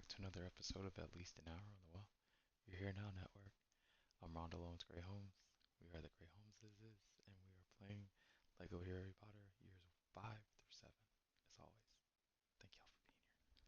back to another episode of At Least an Hour on the Well. You're here now, network. I'm Ronda Lone's Grey Holmes. We are the Grey Holmeses, and we are playing Lego Harry Potter years 5 through 7, as always. Thank y'all for being here.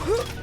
Huh?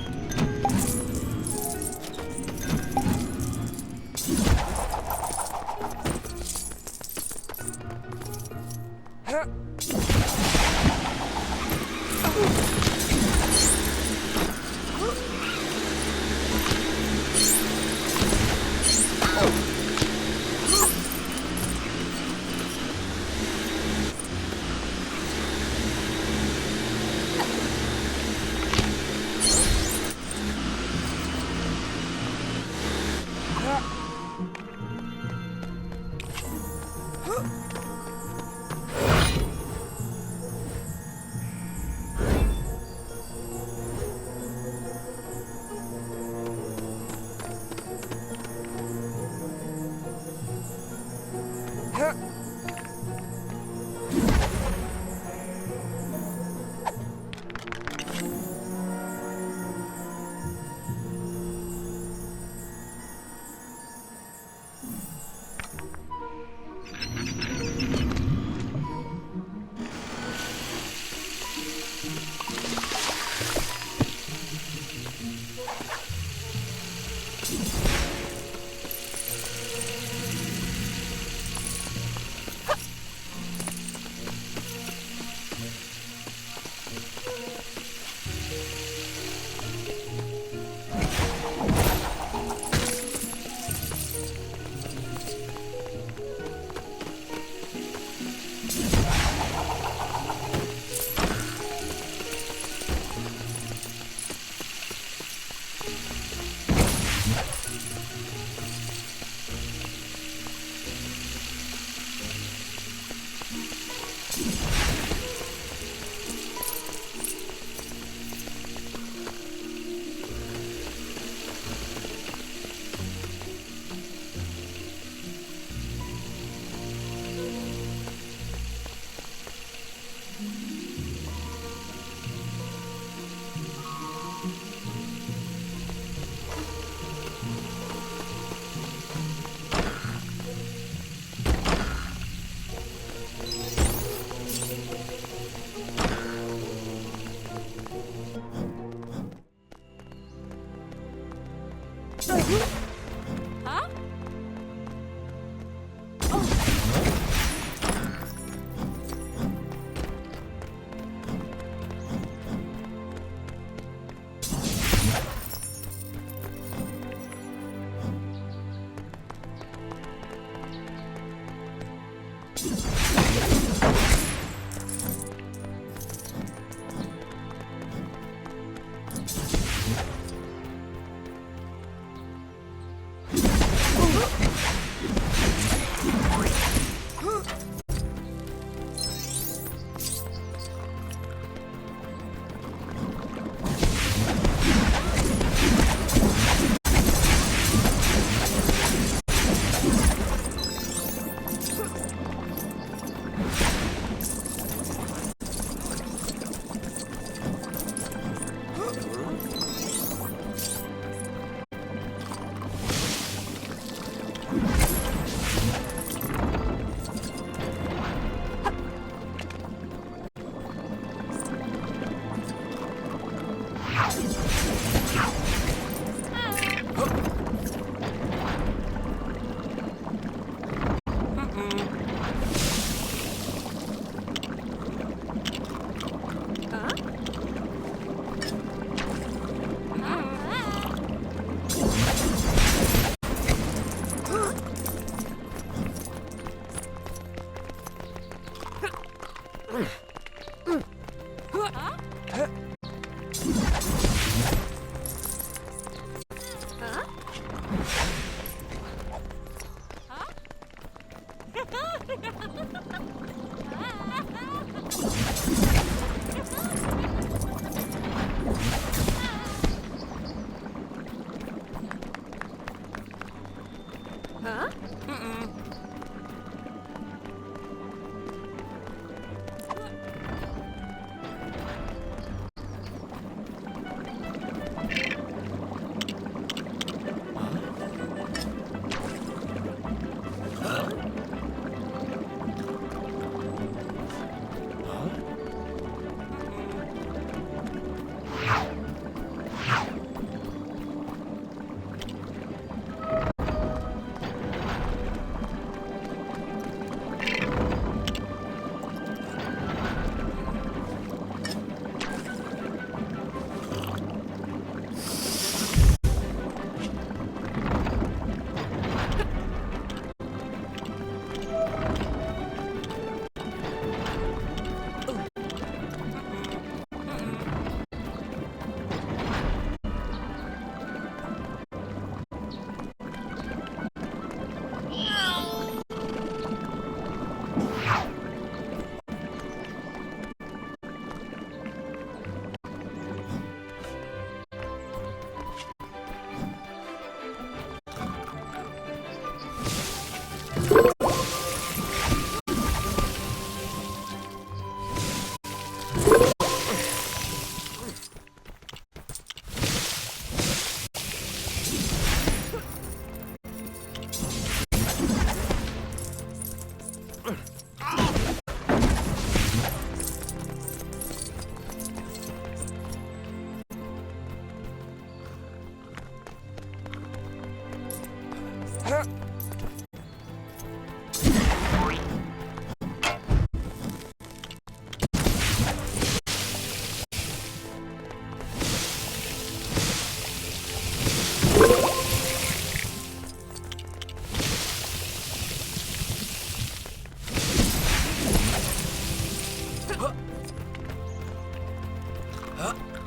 Huh?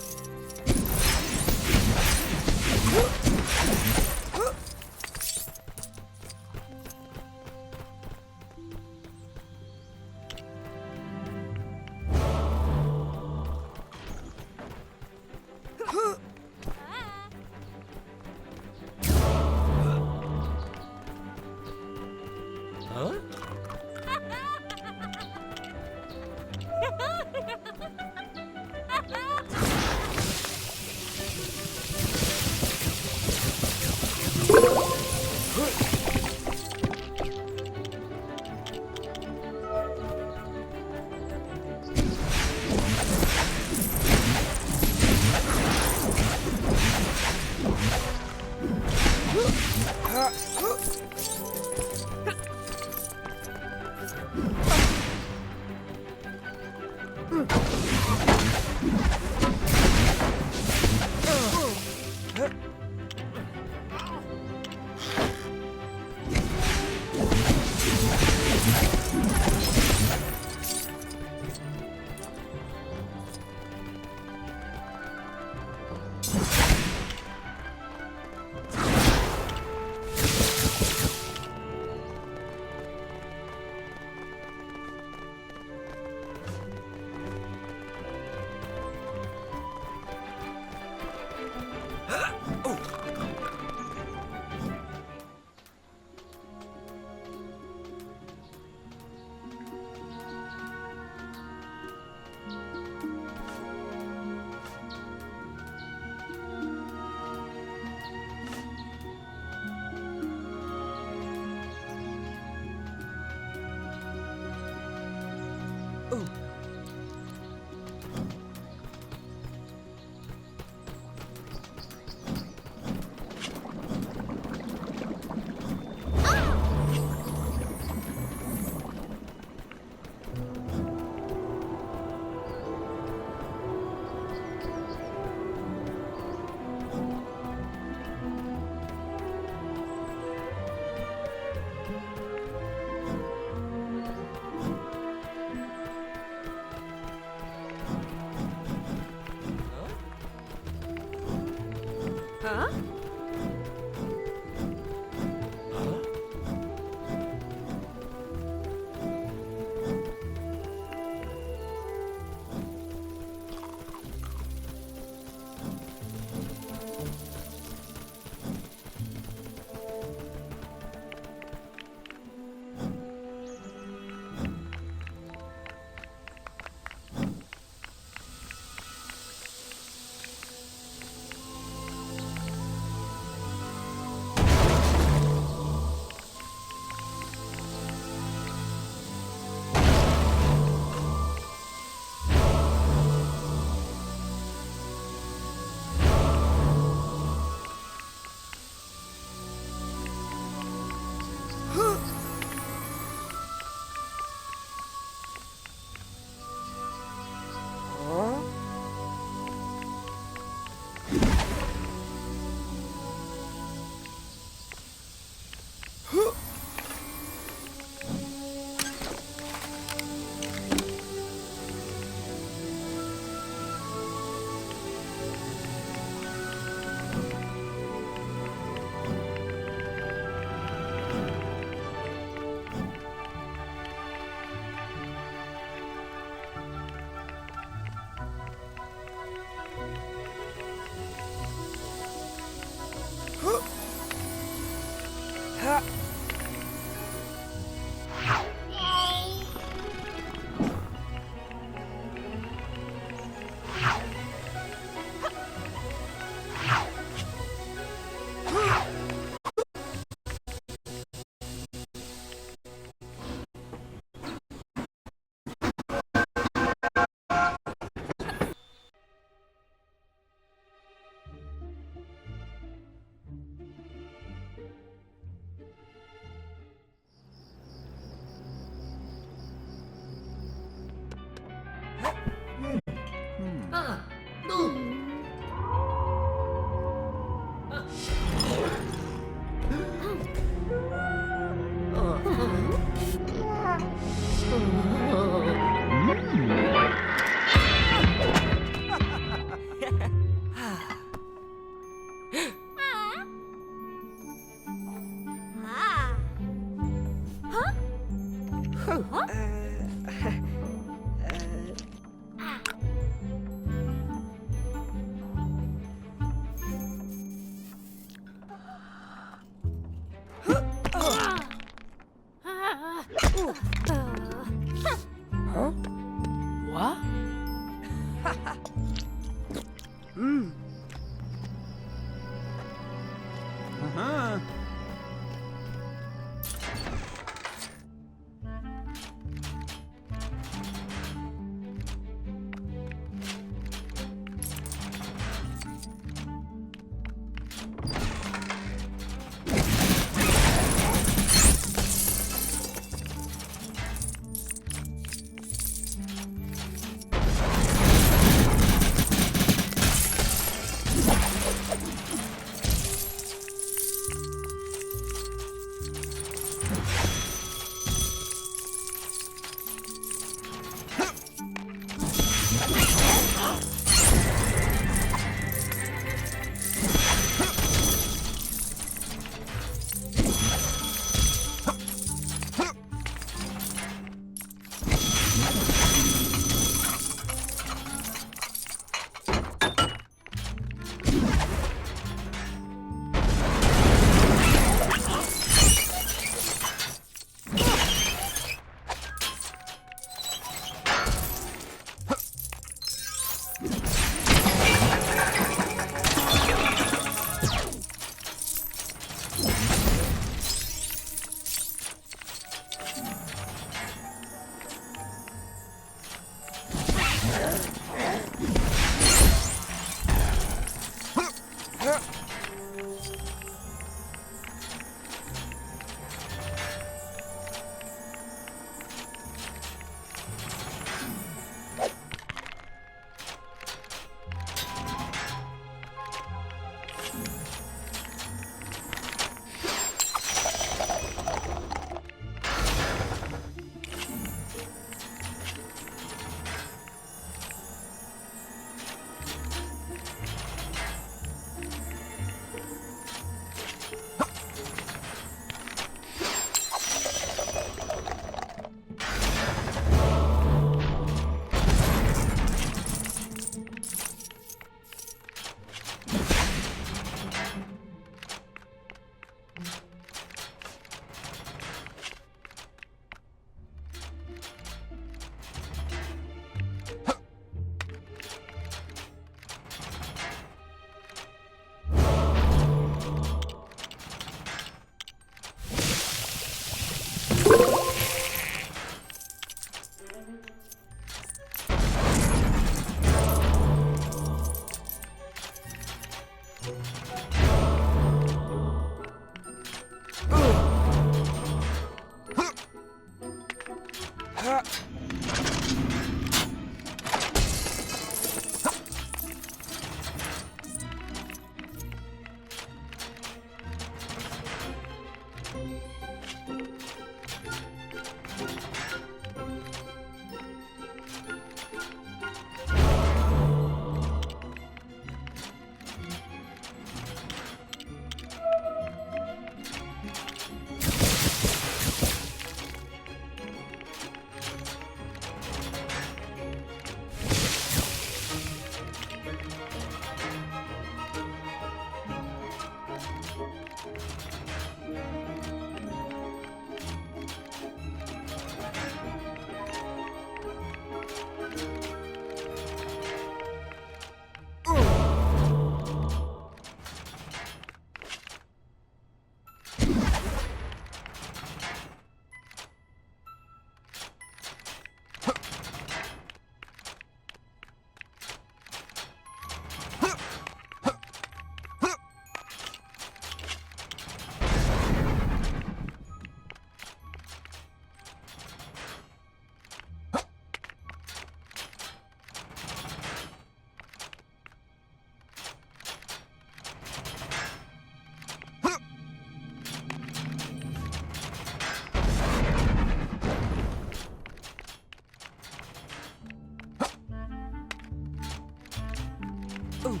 Ooh.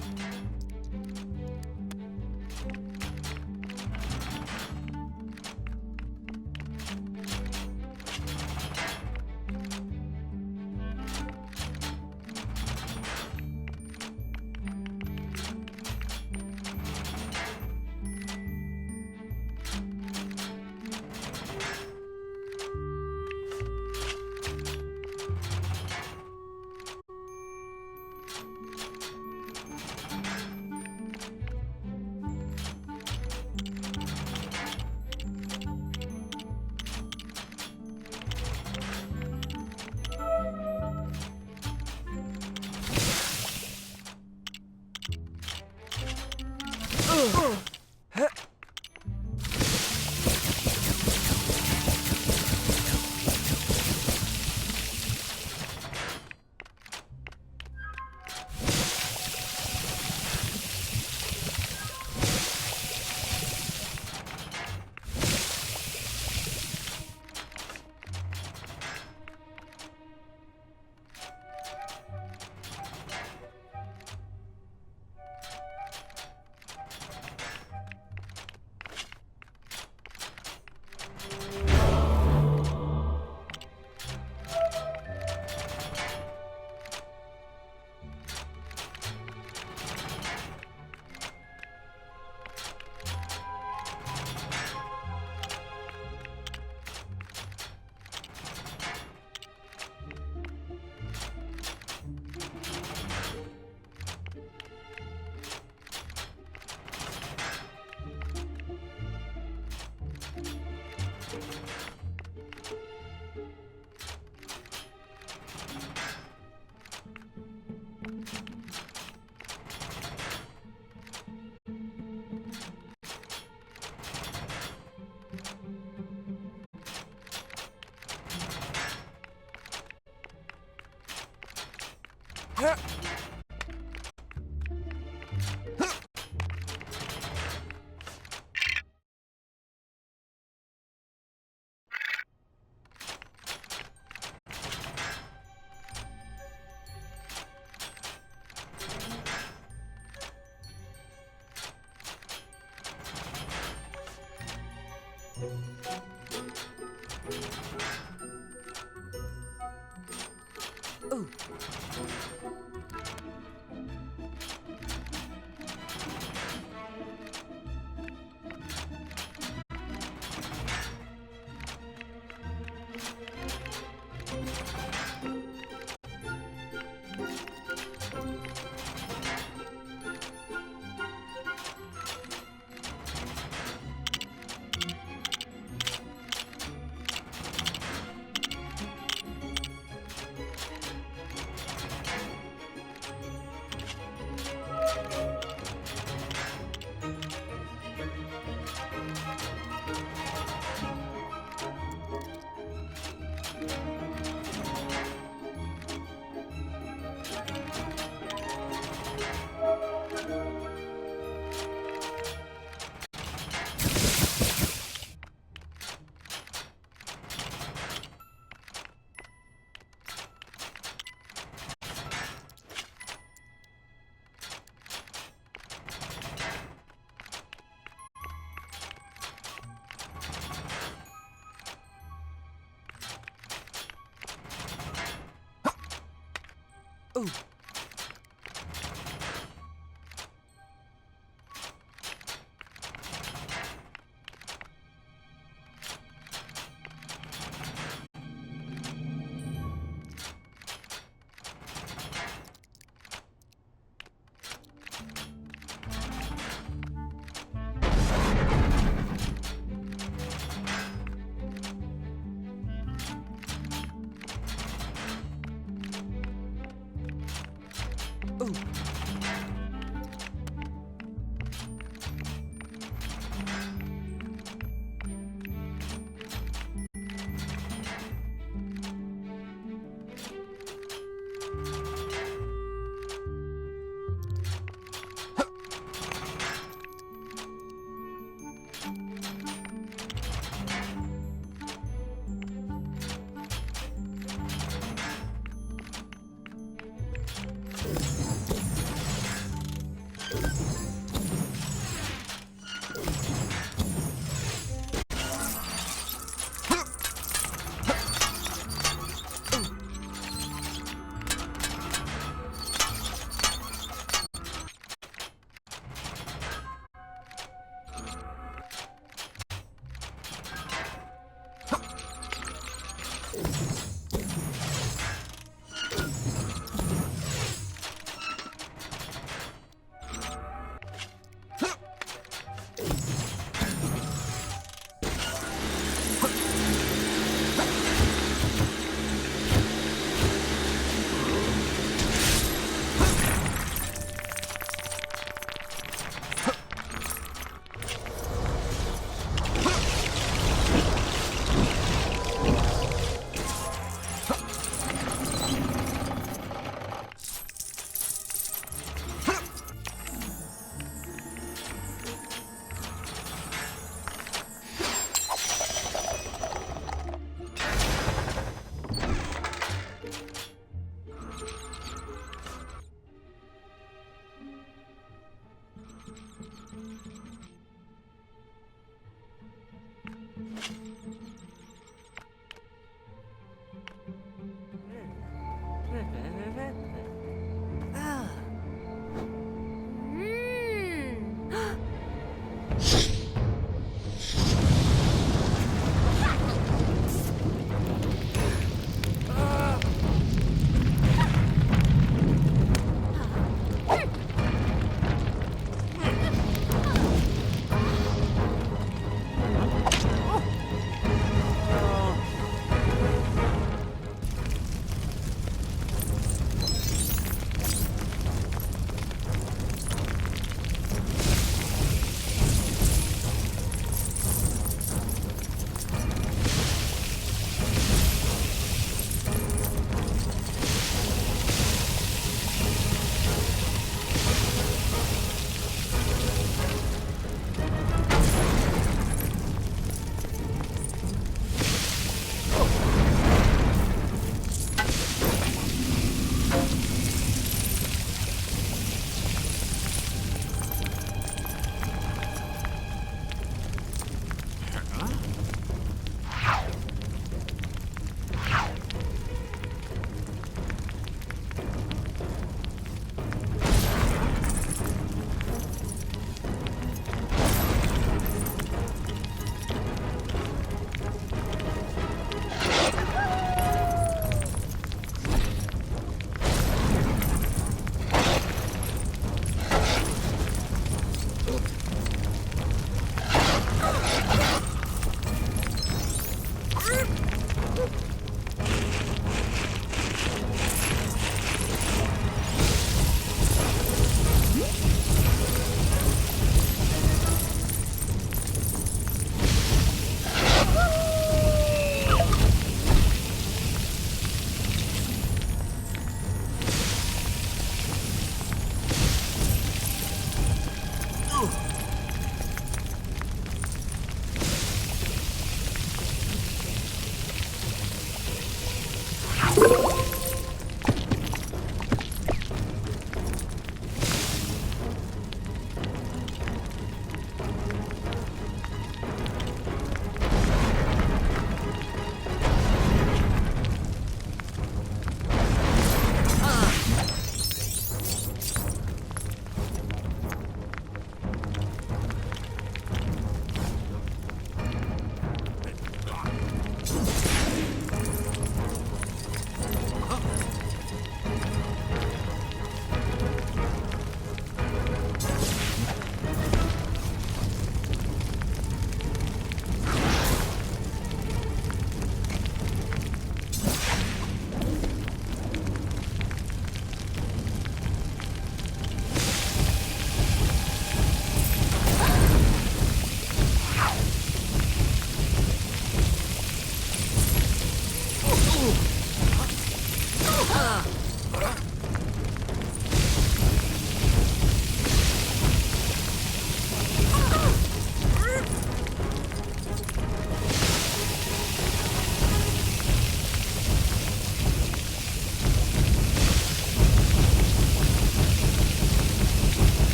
Ooh. Ooh. Ooh.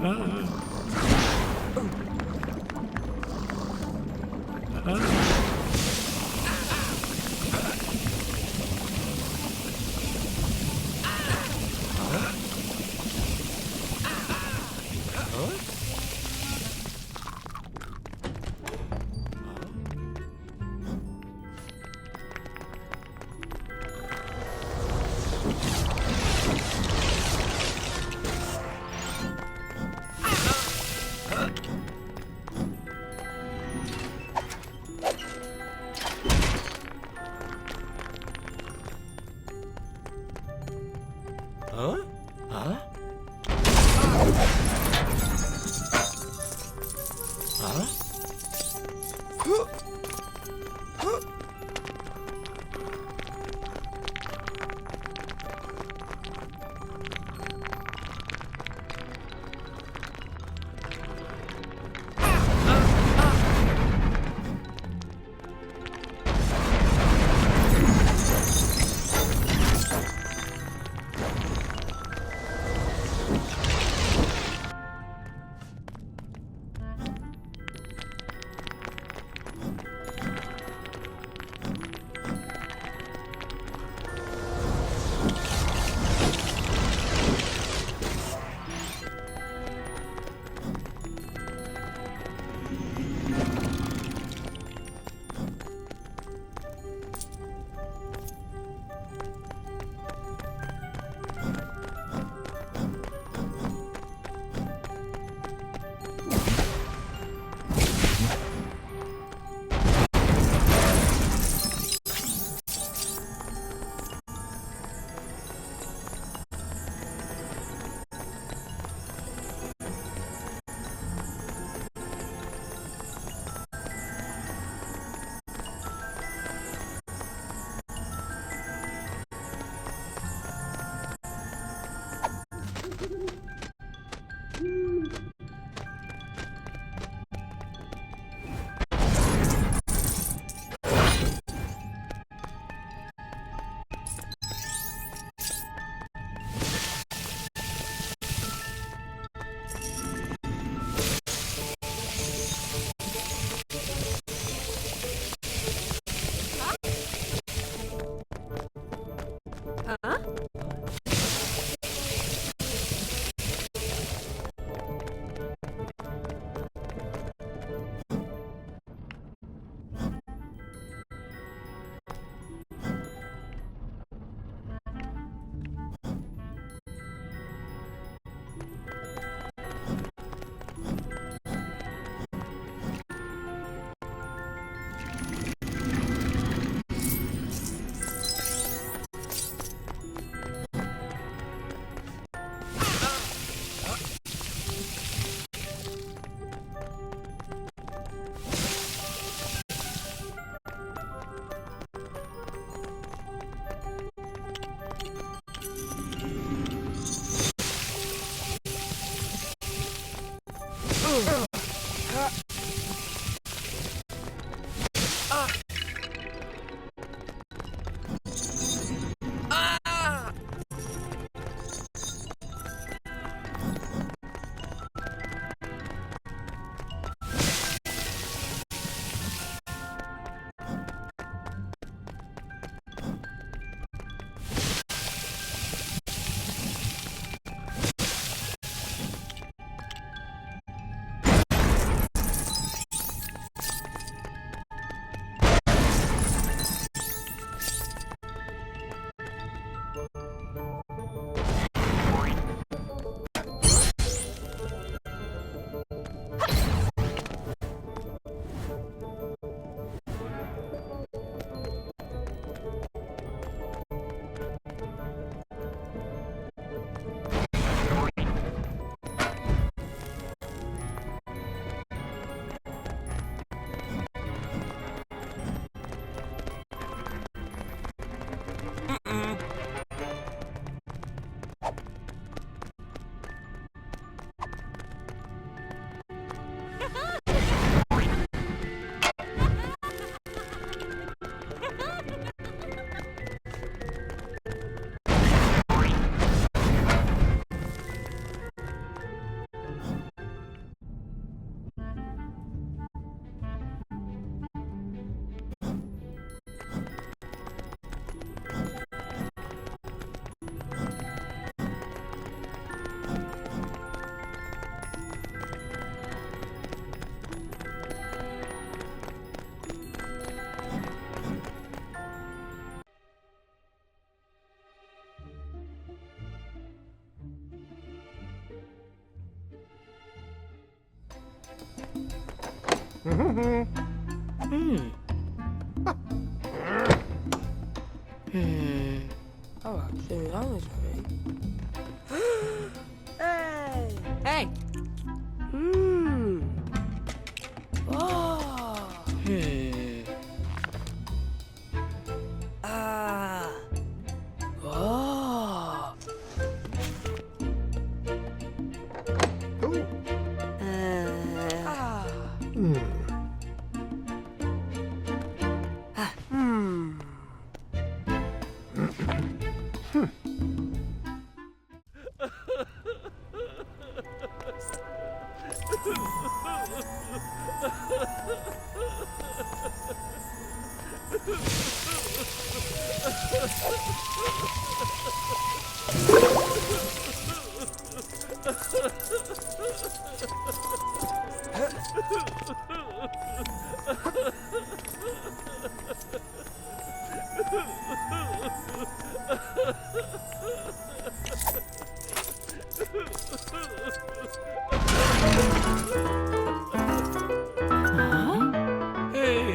Huh? Huh? Huh? Oh, actually, that was right. Hey! Hey! Oh! Ah! Oh! Ah! Hey!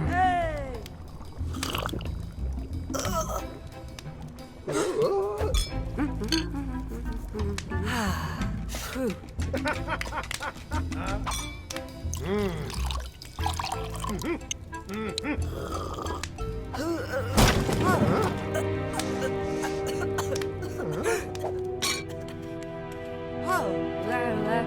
Hey! Phew. Oh, la la.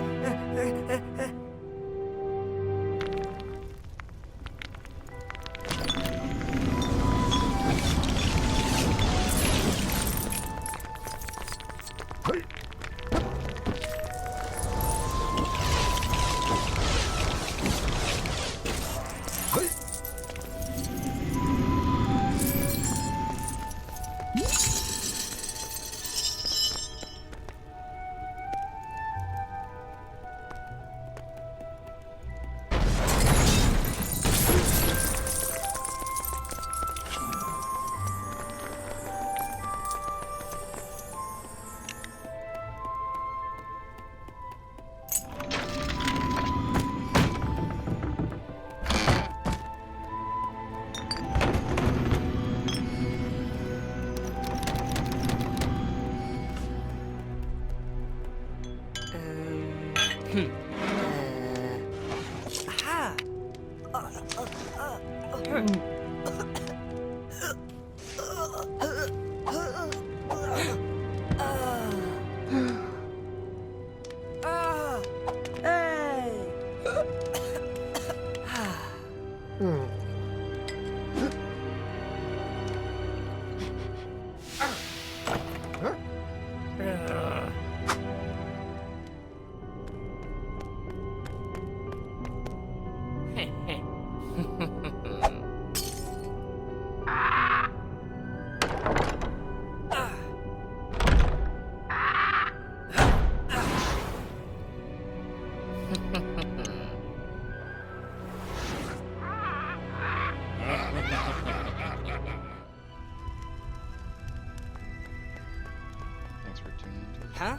Thanks for tuning into the Huh?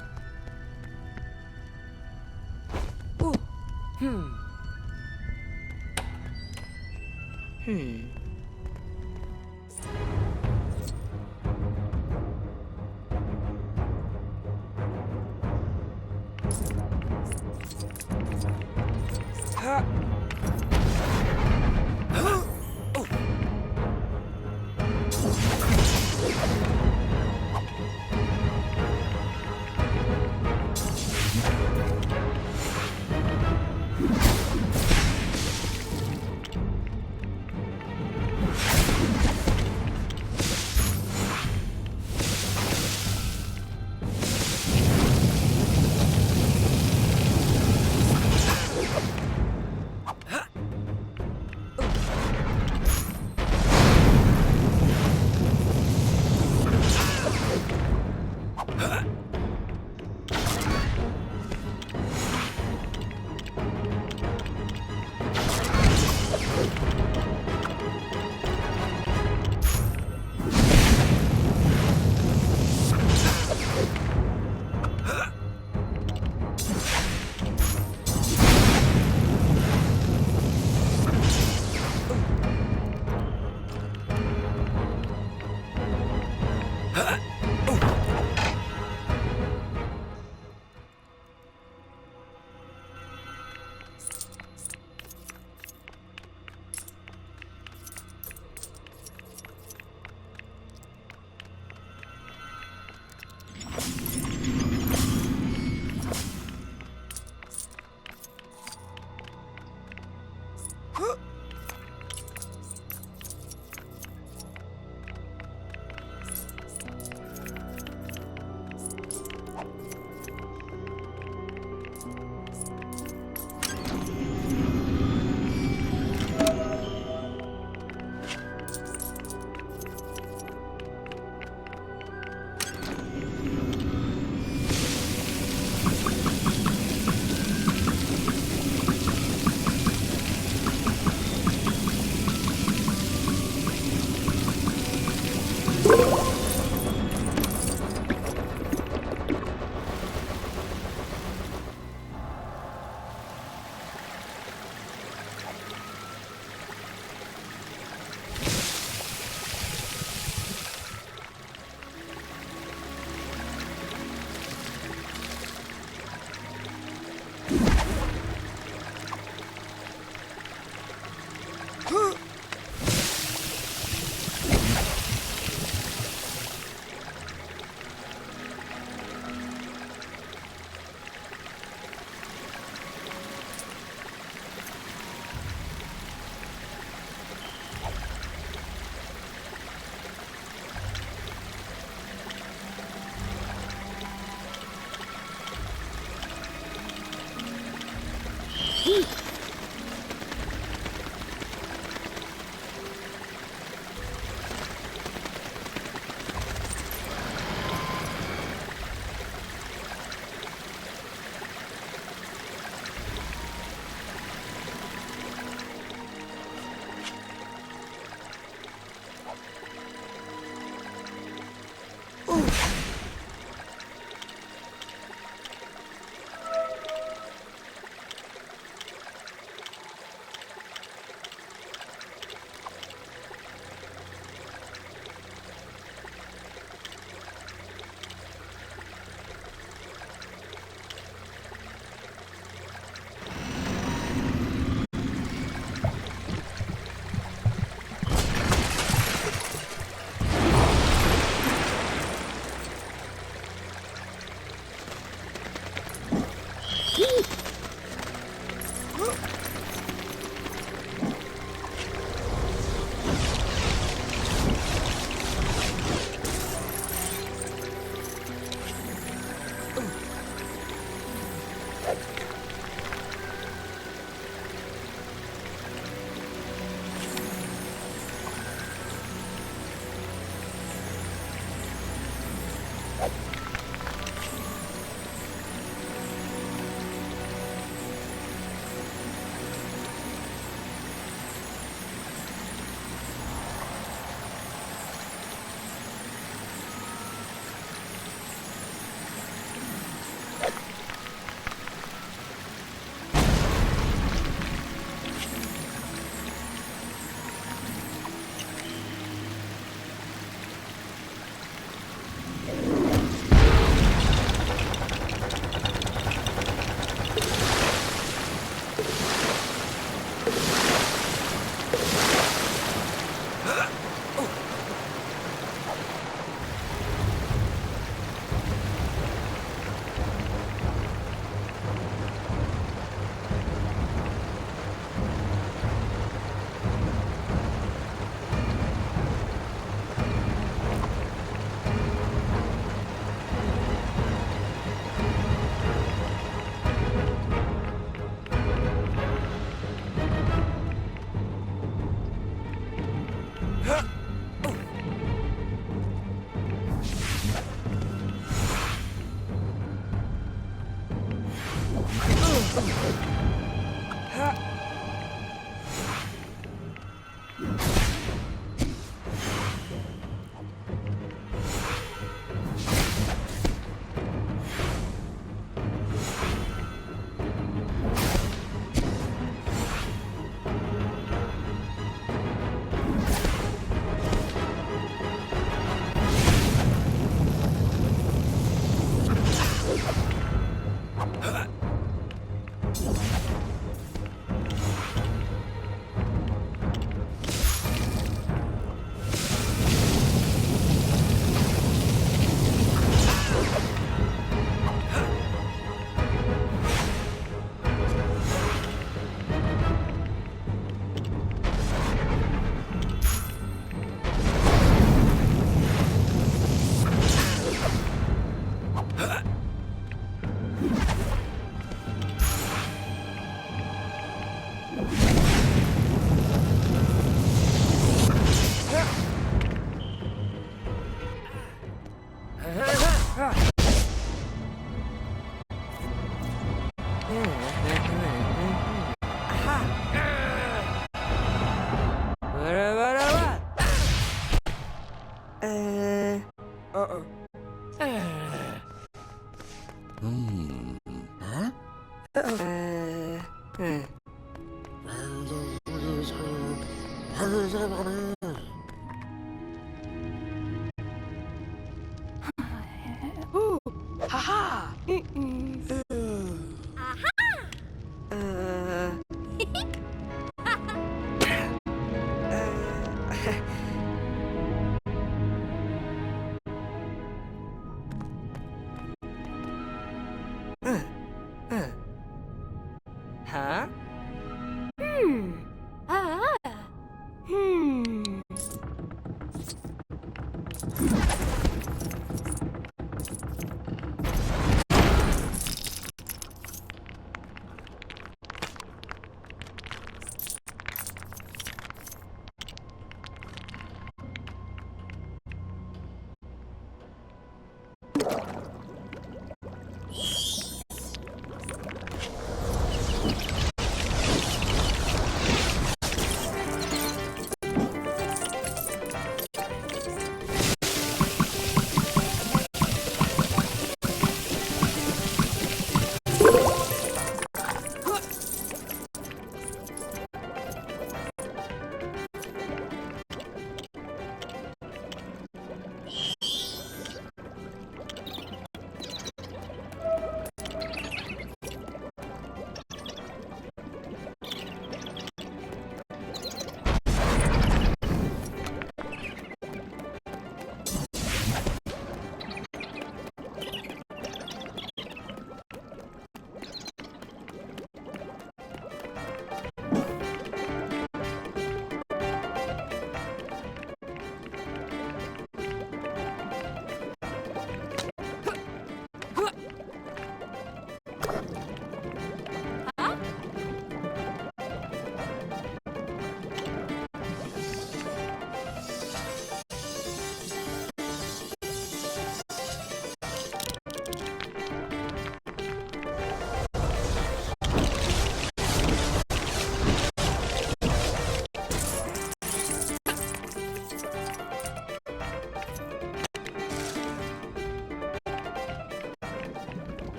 show. Ooh. Hmm. Huh? Uh-uh. Huh? Hmm. Ooh. Ha-ha. Uh, uh, uh. Huh? Hmm.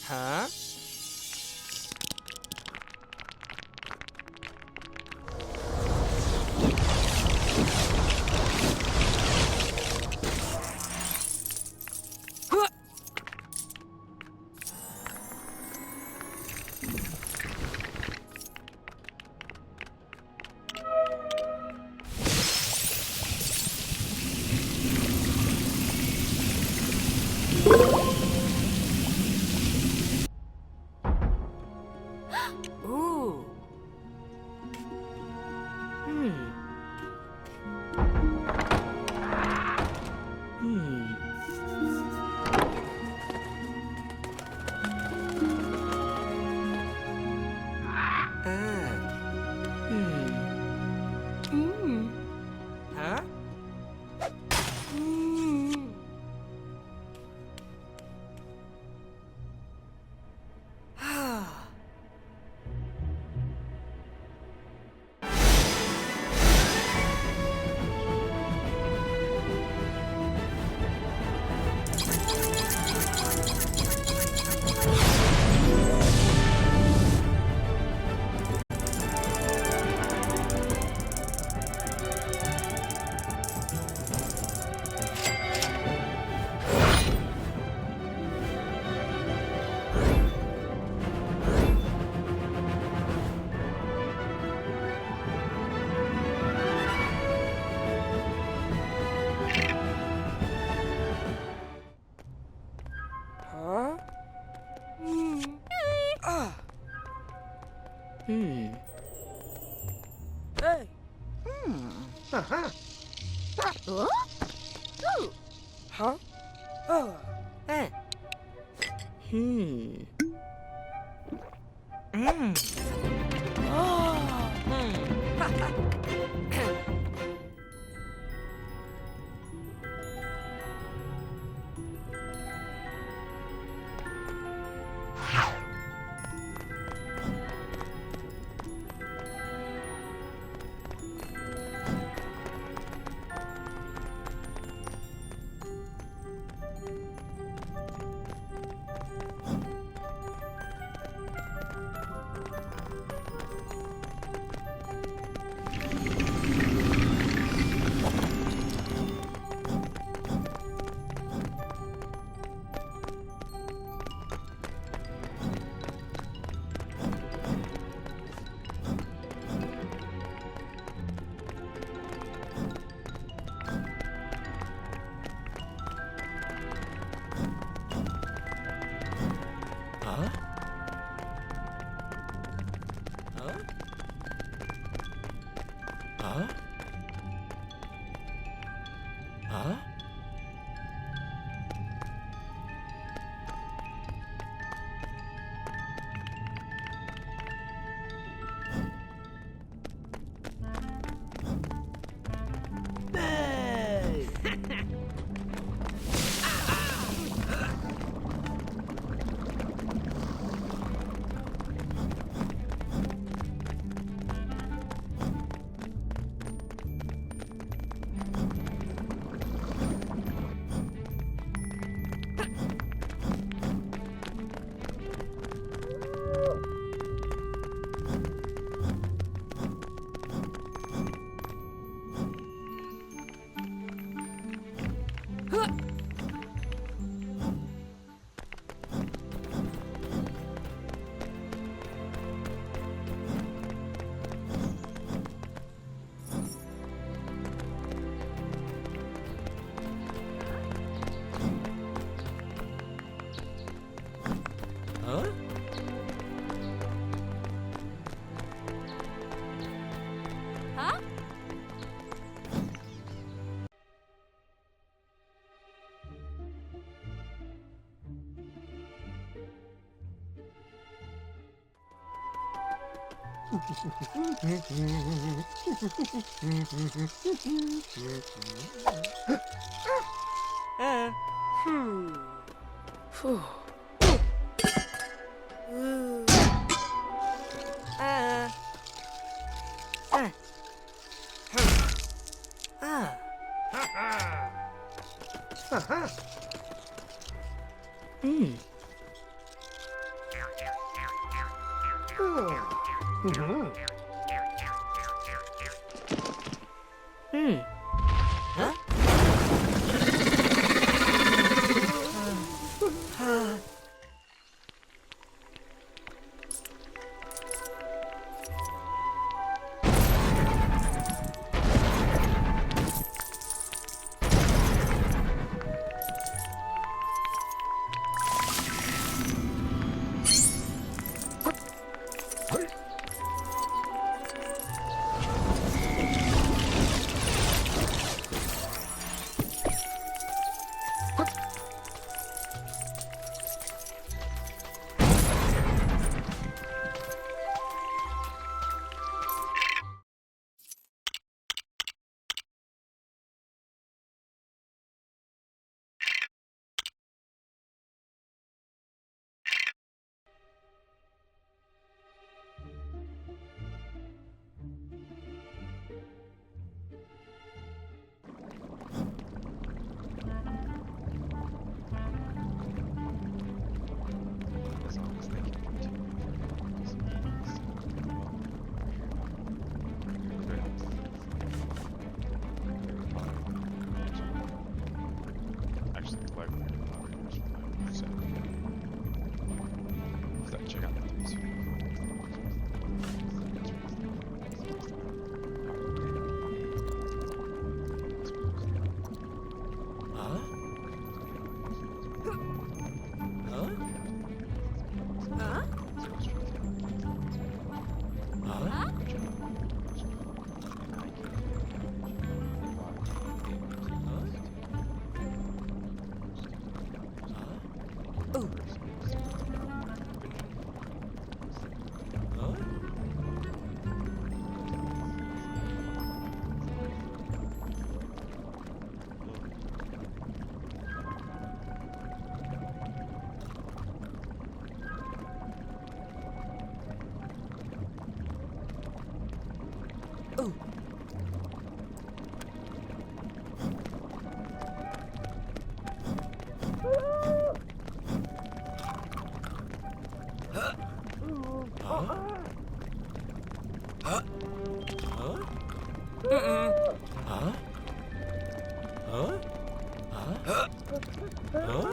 Huh? Huh? Ooh. Hmm. Hmm. Ah. Hmm. Hmm. Huh? Hmm. Ah. Huh? Hmm. Ah. Hmm. Hey. Uh-huh. Huh? Oh. Eh. Hmm. Hmm. Oh. Huh? Huh? Huh? Huh? Hey! Huh? Huh? Hmm. Phew. Ooh. Ah. Ah. Ah. Uh-huh. Hmm. Songs, thank you to actually, it's like Harry Potter years from now, so check out the news. Huh? Huh? Huh? Huh? Huh? Huh? Huh? Huh? Huh?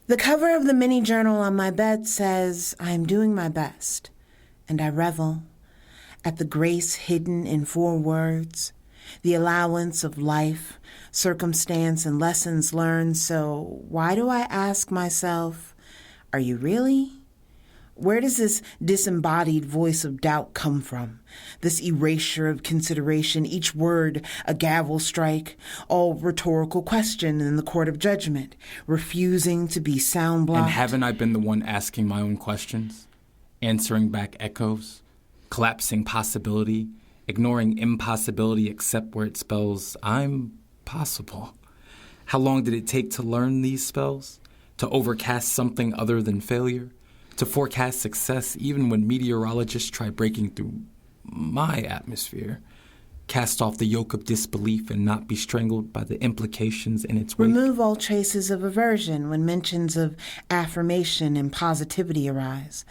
The cover of the mini journal on my bed says, I am doing my best, and I revel at the grace hidden in 4 words, the allowance of life, circumstance, and lessons learned. So why do I ask myself, are you really? Where does this disembodied voice of doubt come from? This erasure of consideration, each word a gavel strike, all rhetorical question in the court of judgment, refusing to be sound blocked. And haven't I been the one asking my own questions? Answering back echoes? Collapsing possibility? Ignoring impossibility except where it spells I'm possible? How long did it take to learn these spells? To overcast something other than failure? To forecast success even when meteorologists try breaking through my atmosphere? Cast off the yoke of disbelief and not be strangled by the implications in its wake? Remove all traces of aversion when mentions of affirmation and positivity arise.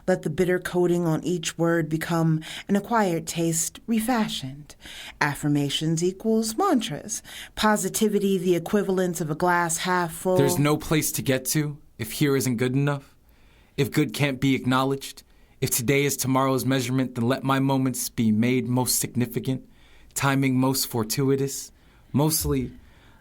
Let the bitter coating on each word become an acquired taste refashioned. Affirmations equals mantras. Positivity the equivalent of a glass half full. There's no place to get to if here isn't good enough. If good can't be acknowledged, if today is tomorrow's measurement, then let my moments be made most significant, timing most fortuitous. Mostly,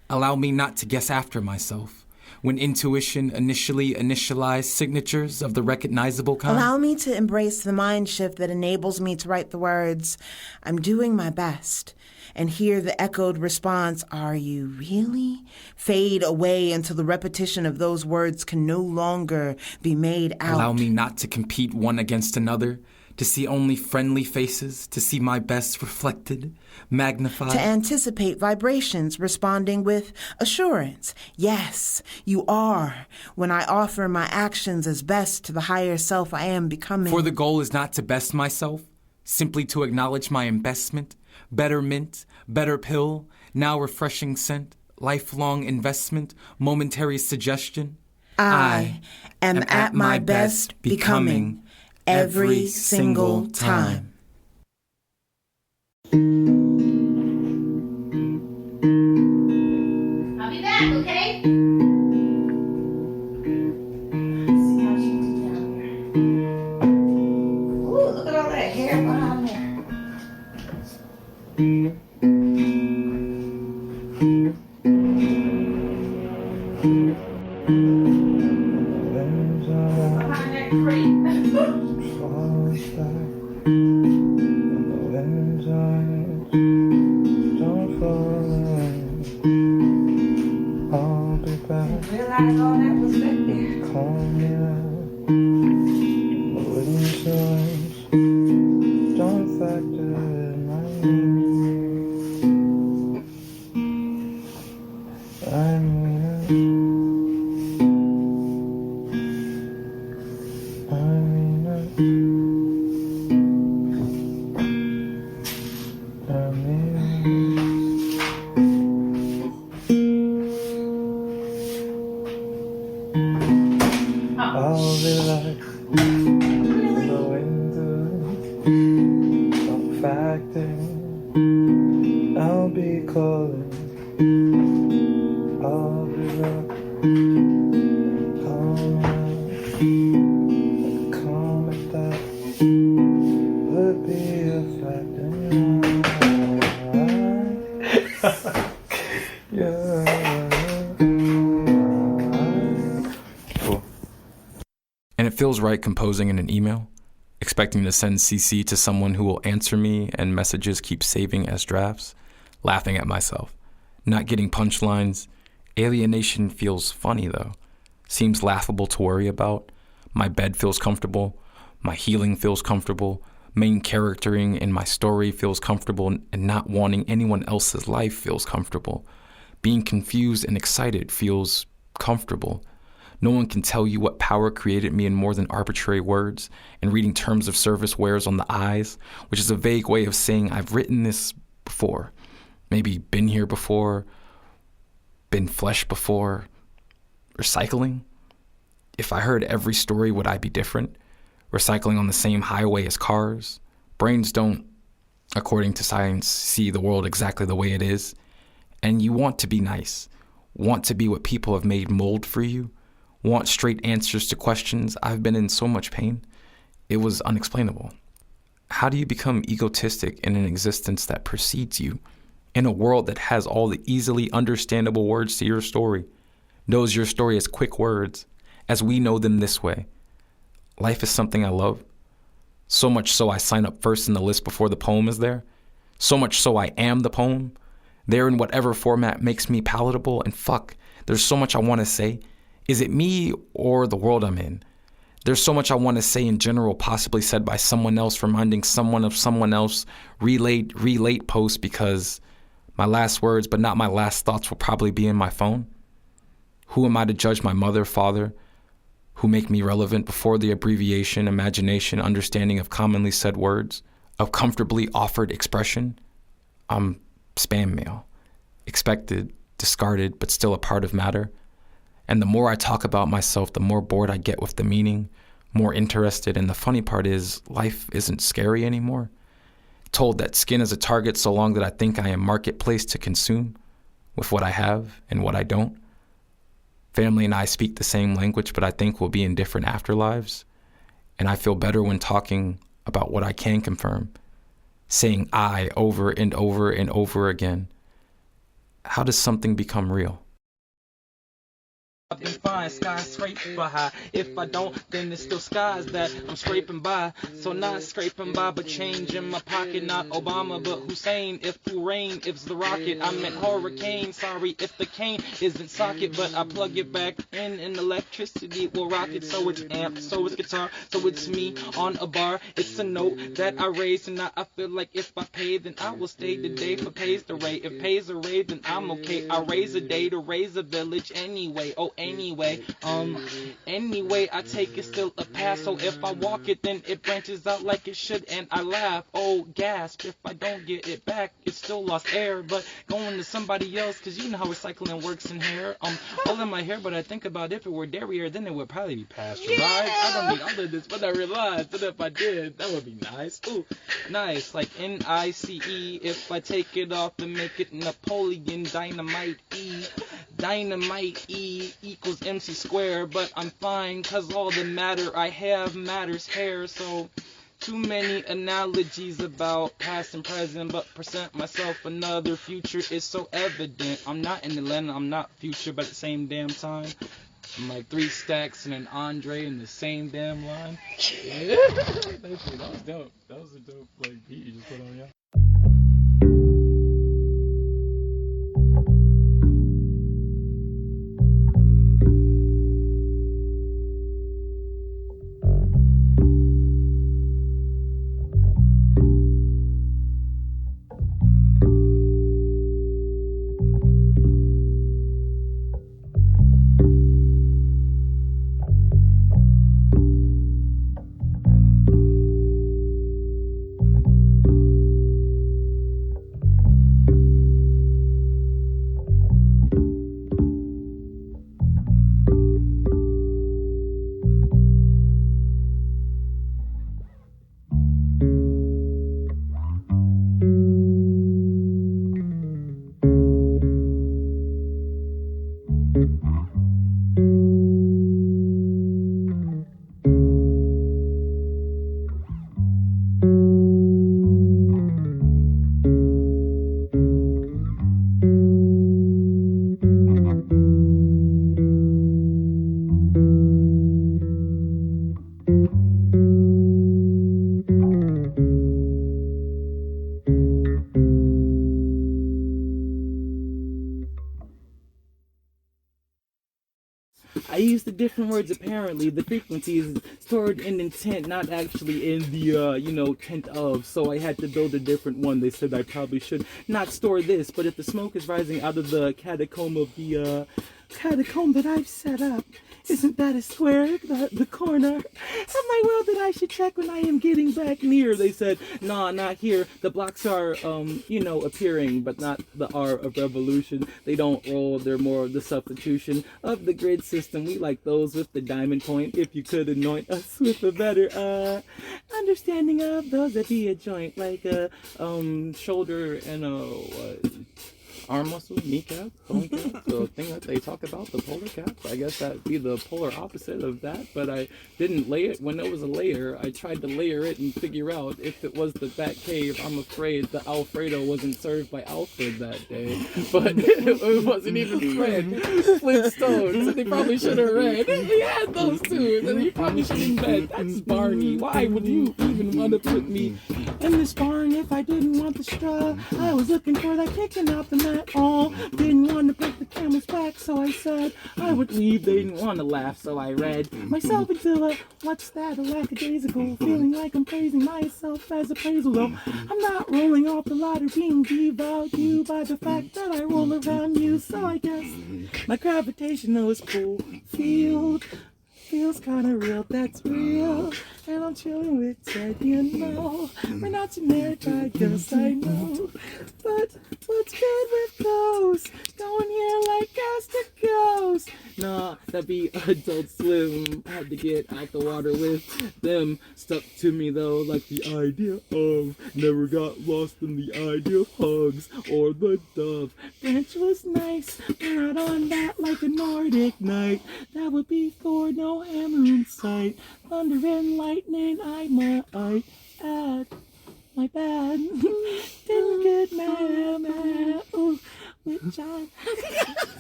allow me not to guess after myself. When intuition initially initialized signatures of the recognizable kind. Allow me to embrace the mind shift that enables me to write the words, I'm doing my best, and hear the echoed response, are you really? Fade away until the repetition of those words can no longer be made out. Allow me not to compete one against another, to see only friendly faces, to see my best reflected, magnified. To anticipate vibrations responding with assurance. Yes, you are, when I offer my actions as best to the higher self I am becoming. For the goal is not to best myself, simply to acknowledge my investment, better mint, better pill, now refreshing scent, lifelong investment, momentary suggestion. I am at my best becoming every single time. I'll be back, okay? Ooh, look at all that hair behind there. Behind that creep. Realize all that was back there. I'll be like the window, some facting. I'll be calling. I'll be like comment that would be a fact in your eyes. And it feels right composing in an email, expecting to send CC to someone who will answer me and messages keep saving as drafts, laughing at myself, not getting punchlines. Alienation feels funny though, seems laughable to worry about. My bed feels comfortable, my healing feels comfortable, main charactering in my story feels comfortable, and not wanting anyone else's life feels comfortable. Being confused and excited feels comfortable. No one can tell you what power created me in more than arbitrary words, and reading terms of service wears on the eyes, which is a vague way of saying I've written this before, maybe been here before, been flesh before. Recycling? If I heard every story, would I be different? Recycling on the same highway as cars? Brains don't, according to science, see the world exactly the way it is. And you want to be nice, want to be what people have made mold for you, want straight answers to questions. I've been in so much pain. It was unexplainable. How do you become egotistic in an existence that precedes you, in a world that has all the easily understandable words to your story, knows your story as quick words, as we know them this way? Life is something I love. So much so I sign up first in the list before the poem is there. So much so I am the poem. There in whatever format makes me palatable. And fuck, there's so much I want to say. Is it me or the world I'm in? There's so much I want to say in general, possibly said by someone else, reminding someone of someone else, relate post, because my last words, but not my last thoughts, will probably be in my phone. Who am I to judge my mother, father, who make me relevant before the abbreviation, imagination, understanding of commonly said words, of comfortably offered expression? I'm spam mail, expected, discarded, but still a part of matter. And the more I talk about myself, the more bored I get with the meaning, more interested. And the funny part is, life isn't scary anymore. Told that skin is a target so long that I think I am marketplace to consume with what I have and what I don't. Family and I speak the same language, but I think we'll be in different afterlives. And I feel better when talking about what I can confirm, saying I over and over and over again. How does something become real? I've been fine, skyscraper high. If I don't, then it's still skies that I'm scraping by. So not scraping by, but change in my pocket. Not Obama, but Hussein. If full rain, if's the rocket. I meant hurricane. Sorry if the cane isn't socket, but I plug it back in and electricity will rock it. So it's amp, so it's guitar, so it's me on a bar. It's a note that I raise, and I feel like if I pay, then I will stay the day for pays the rate. If pays a rate, then I'm okay. I raise a day to raise a village anyway. Oh, anyway, I take it still a pass. So if I walk it, then it branches out like it should, and I laugh. Oh, gasp! If I don't get it back, it's still lost air. But going to somebody else, 'cause you know how recycling works in hair. All in my hair, but I think about if it were dairy, then it would probably be pasteurized. I don't need all of this, but I realized that if I did, that would be nice. Ooh, nice, like NICE. If I take it off and make it Napoleon Dynamite E. Dynamite E equals MC square, but I'm fine, 'cause all the matter I have matters hair. So too many analogies about past and present, but present myself another future is so evident. I'm not in Atlanta, I'm not future, but at the same damn time, I'm like 3 stacks and an Andre in the same damn line. Yeah. That was dope. That was a dope beat you just put on, yeah. I used the different words apparently. The frequency is stored in intent, not actually in the, tent of. So I had to build a different one. They said I probably should not store this, but if the smoke is rising out of the catacomb of the, catacomb that I've set up, isn't that a square, the corner of my world that I should check when I am getting back near? They said, nah, not here. The blocks are, appearing, but not the R of revolution. They don't roll, they're more of the substitution of the grid system. We like those with the diamond point. If you could anoint us with a better, understanding of those that be a joint, like a, shoulder and a, arm muscle, kneecap, bone cap, the thing that they talk about, the polar cap. I guess that'd be the polar opposite of that, but I didn't lay it when it was a layer. I tried to layer it and figure out if it was the Bat Cave. I'm afraid the Alfredo wasn't served by Alfred that day, but it wasn't even Fred Flintstones, so they probably should have read. He had those two, and he probably should have read. That's Barney. Why would you even want to put me in this barn if I didn't want the straw? I was looking for that kicking out the mat. Didn't want to break the camel's back, so I said I would leave. They didn't want to laugh, so I read myself into a what's that, a lackadaisical, feeling like I'm praising myself as appraisal. Though I'm not rolling off the ladder, being devalued by the fact that I roll around you. So I guess my gravitational pull field feels kinda real, that's real. And I'm chilling with Ted, you know. We're not married, I guess I know. But what's good with those? Going here like as to goes. Nah, that'd be Adult Swim. Had to get out the water with them. Stuck to me though, like the idea of. Never got lost in the idea of hugs or the dove. Bench was nice, but not on that like a Nordic night. That would be Thor, no hammer in sight. Thunder and lightning, I might add. My bad. Didn't get mad. Ooh, which I.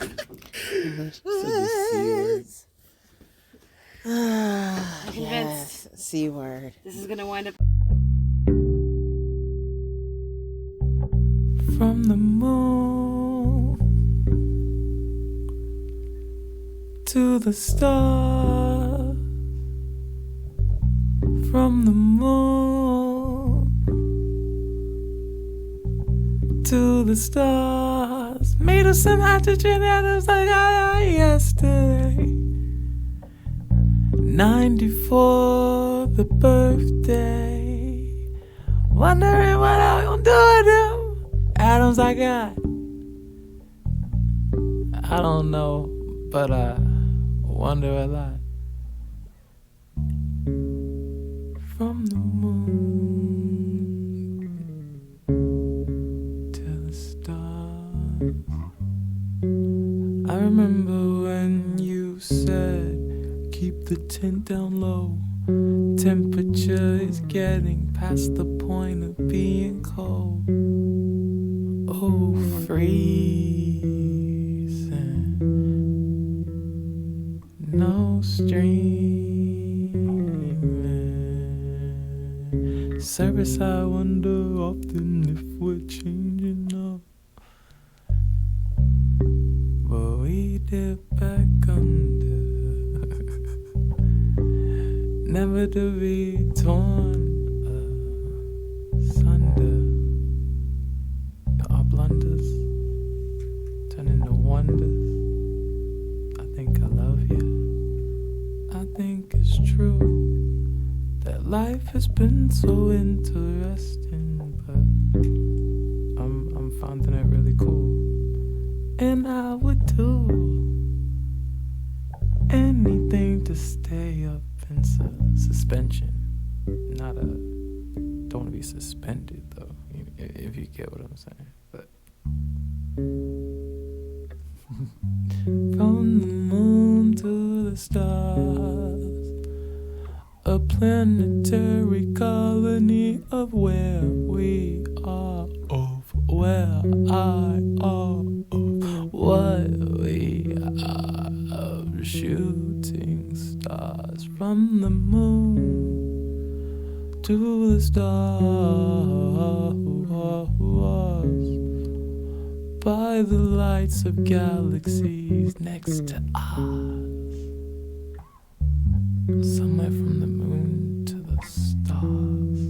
I'm convinced. Yes, C word. This is gonna wind up. From the moon to the stars, from the moon to the stars, made of some hydrogen atoms like I yesterday. 94, the birthday. Wondering what I'm gonna do with them atoms I got. I don't know, but I wonder a lot. From the moon to the stars. I remember when you said, keep the tent down low. Temperature is getting past the point of being cold. Oh, freezing. No streaming. Service, I wonder often if we're changing up. But we dip back under. Never to be torn asunder. Our blunders turn into wonders. I think I love you. I think it's true that life has been so interesting, but I'm finding it really cool. And I would do anything to stay up in suspension. Not a. Don't want to be suspended though, if you get what I'm saying. But from the moon to the stars, a planetary colony of where we are, of where I are, of what we are, of shooting stars. From the moon to the stars, by the lights of galaxies next to us. Somewhere from the moon to the stars,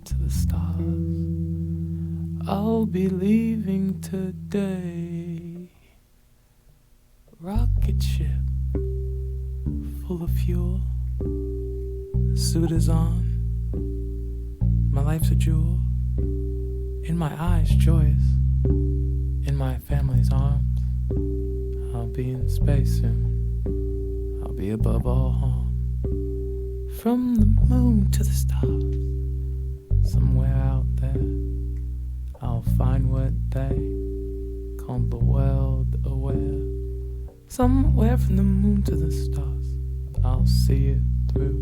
to the stars. I'll be leaving today. Rocket ship full of fuel. Suit is on. My life's a jewel. In my eyes, joyous. In my family's arms. I'll be in space soon. I'll be above all harm. From the moon to the stars. Somewhere out there, I'll find what they call the world aware. Somewhere from the moon to the stars, I'll see it through.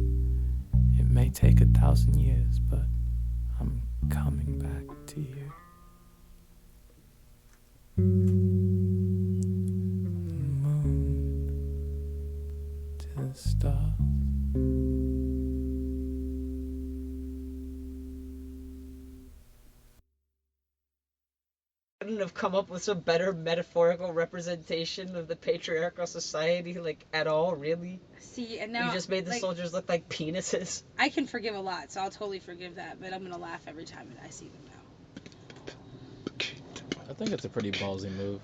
It may take 1,000 years, but I'm coming back to you. Moon to the stars. Couldn't have come up with some better metaphorical representation of the patriarchal society, like, at all, really? See, and now you just made the soldiers look like penises. I can forgive a lot, so I'll totally forgive that, but I'm gonna laugh every time I see them now. I think it's a pretty ballsy move.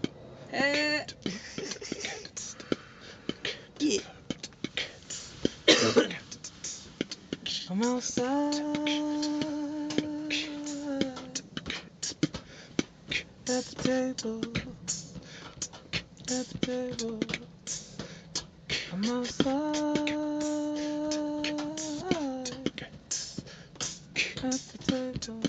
I'm outside at the table, at the table. I'm outside at the table.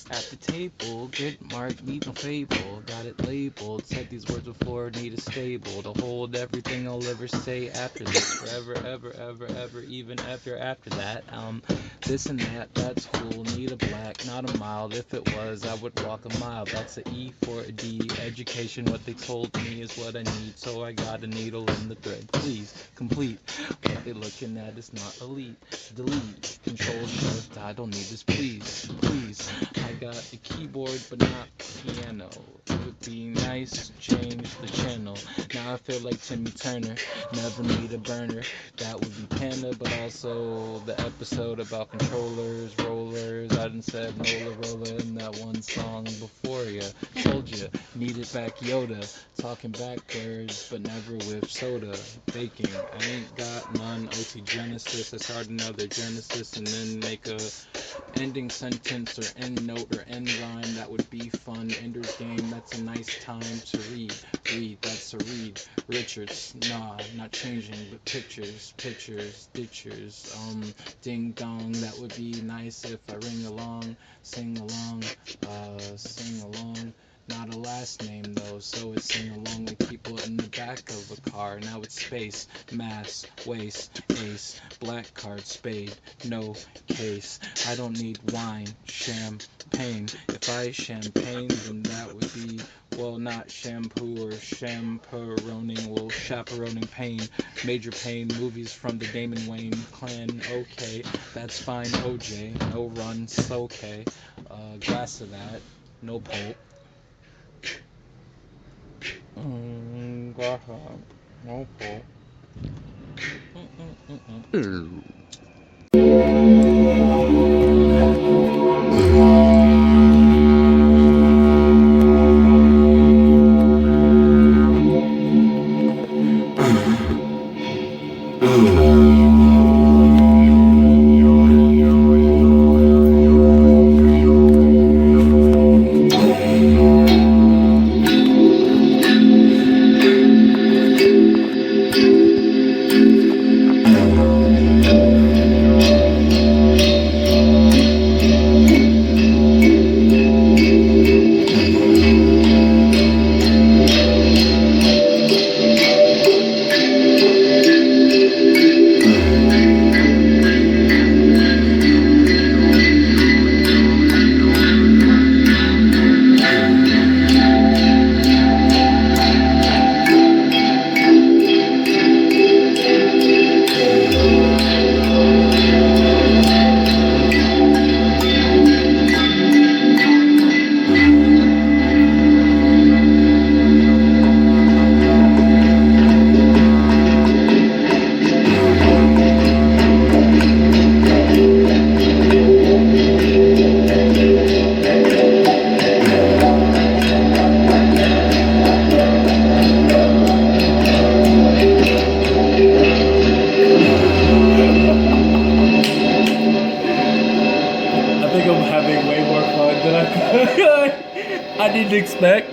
At the table, get marked, need no fable. Got it labeled, said these words before, need a stable to hold everything I'll ever say after this. Forever, ever, ever, ever, even ever after that. This and that, that's cool. Need a black, not a mild. If it was, I would walk a mile. That's a E for a D. Education, what they told me is what I need. So I got a needle in the thread. Please, complete. What they looking at is not elite. Delete. Control shift. I don't need this, please. Please. I got a keyboard, but not piano. It would be nice to change the channel. Now I feel like Timmy Turner. Never need a burner. That would be Panda, but also the episode about controllers, rollers. I done said roller, roller in that one song before ya. Told ya, needed back Yoda. Talking backwards, but never with soda. Baking, I ain't got none. OT Genesis, I start another Genesis and then make a ending sentence or end note or end rhyme. That would be fun. Ender's Game, that's a nice time to read. Read, that's a read. Richards, nah, not changing, but pictures, pictures, ditchers. Ding dong, that would be nice if I ring along, sing along, sing along. Not a last name though, so it's sing along with people in the back of a car. Now it's space, mass, waste, ace, black card, spade, no case. I don't need wine, champagne. If I champagne, then that would be, well, not shampoo or chaperoning, well, chaperoning pain. Major pain, movies from the Damon Wayne clan, okay, that's fine, OJ, no run, so okay. Glass of that, no pulp. Glass of that, no pulp. I didn't expect.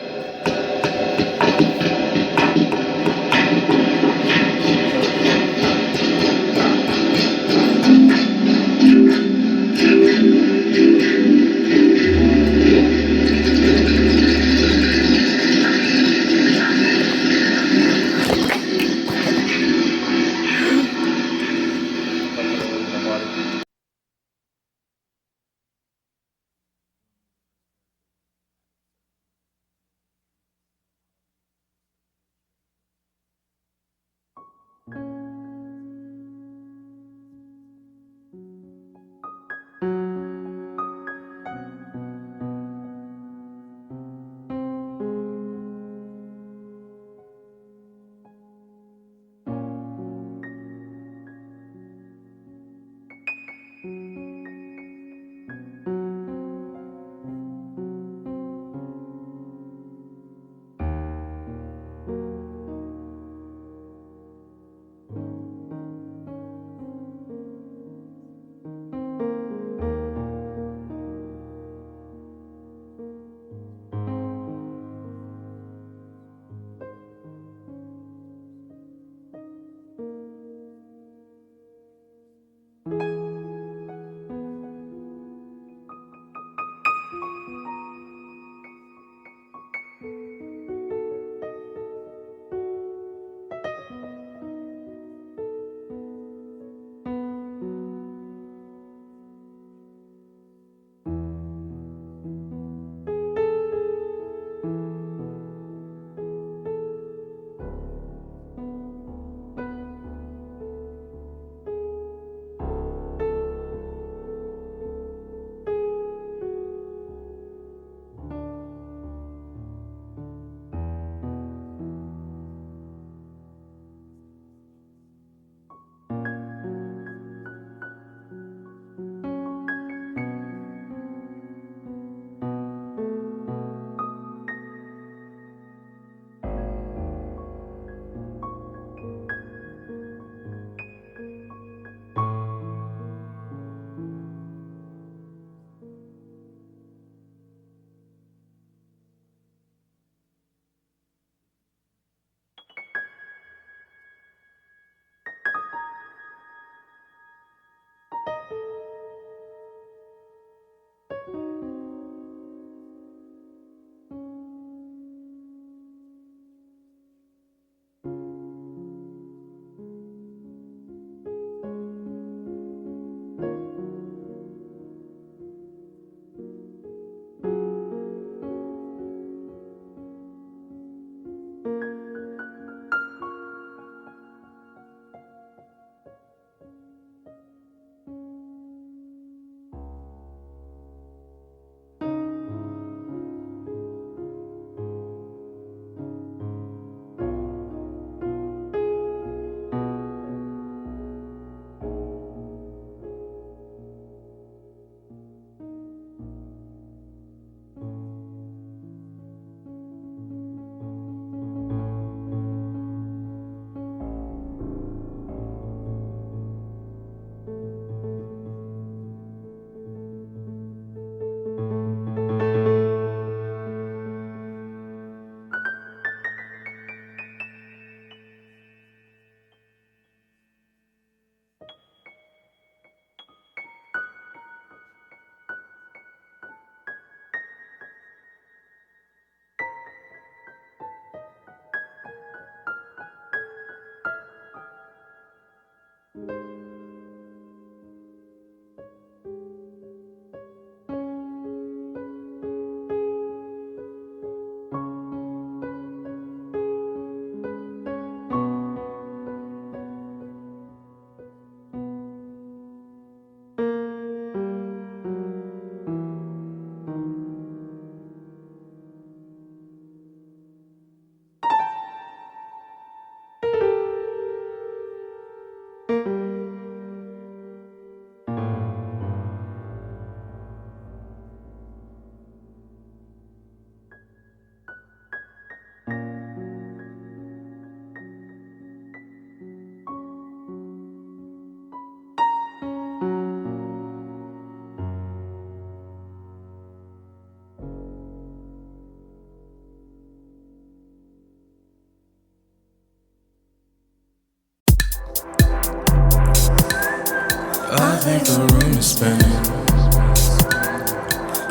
think the room is spinning.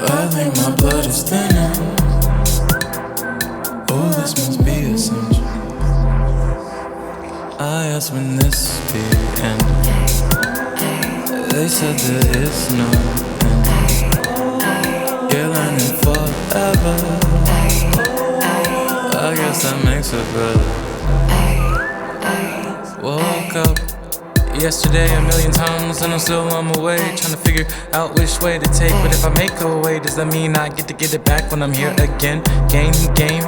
I think my blood is thinning. Oh, this must be essential. I asked when this be ending. They said there is no end. You're learning forever. I guess that makes it better. Woke up yesterday a million times and I'm still on my way, trying to figure out which way to take. But if I make a way, does that mean I get to get it back when I'm here again? Game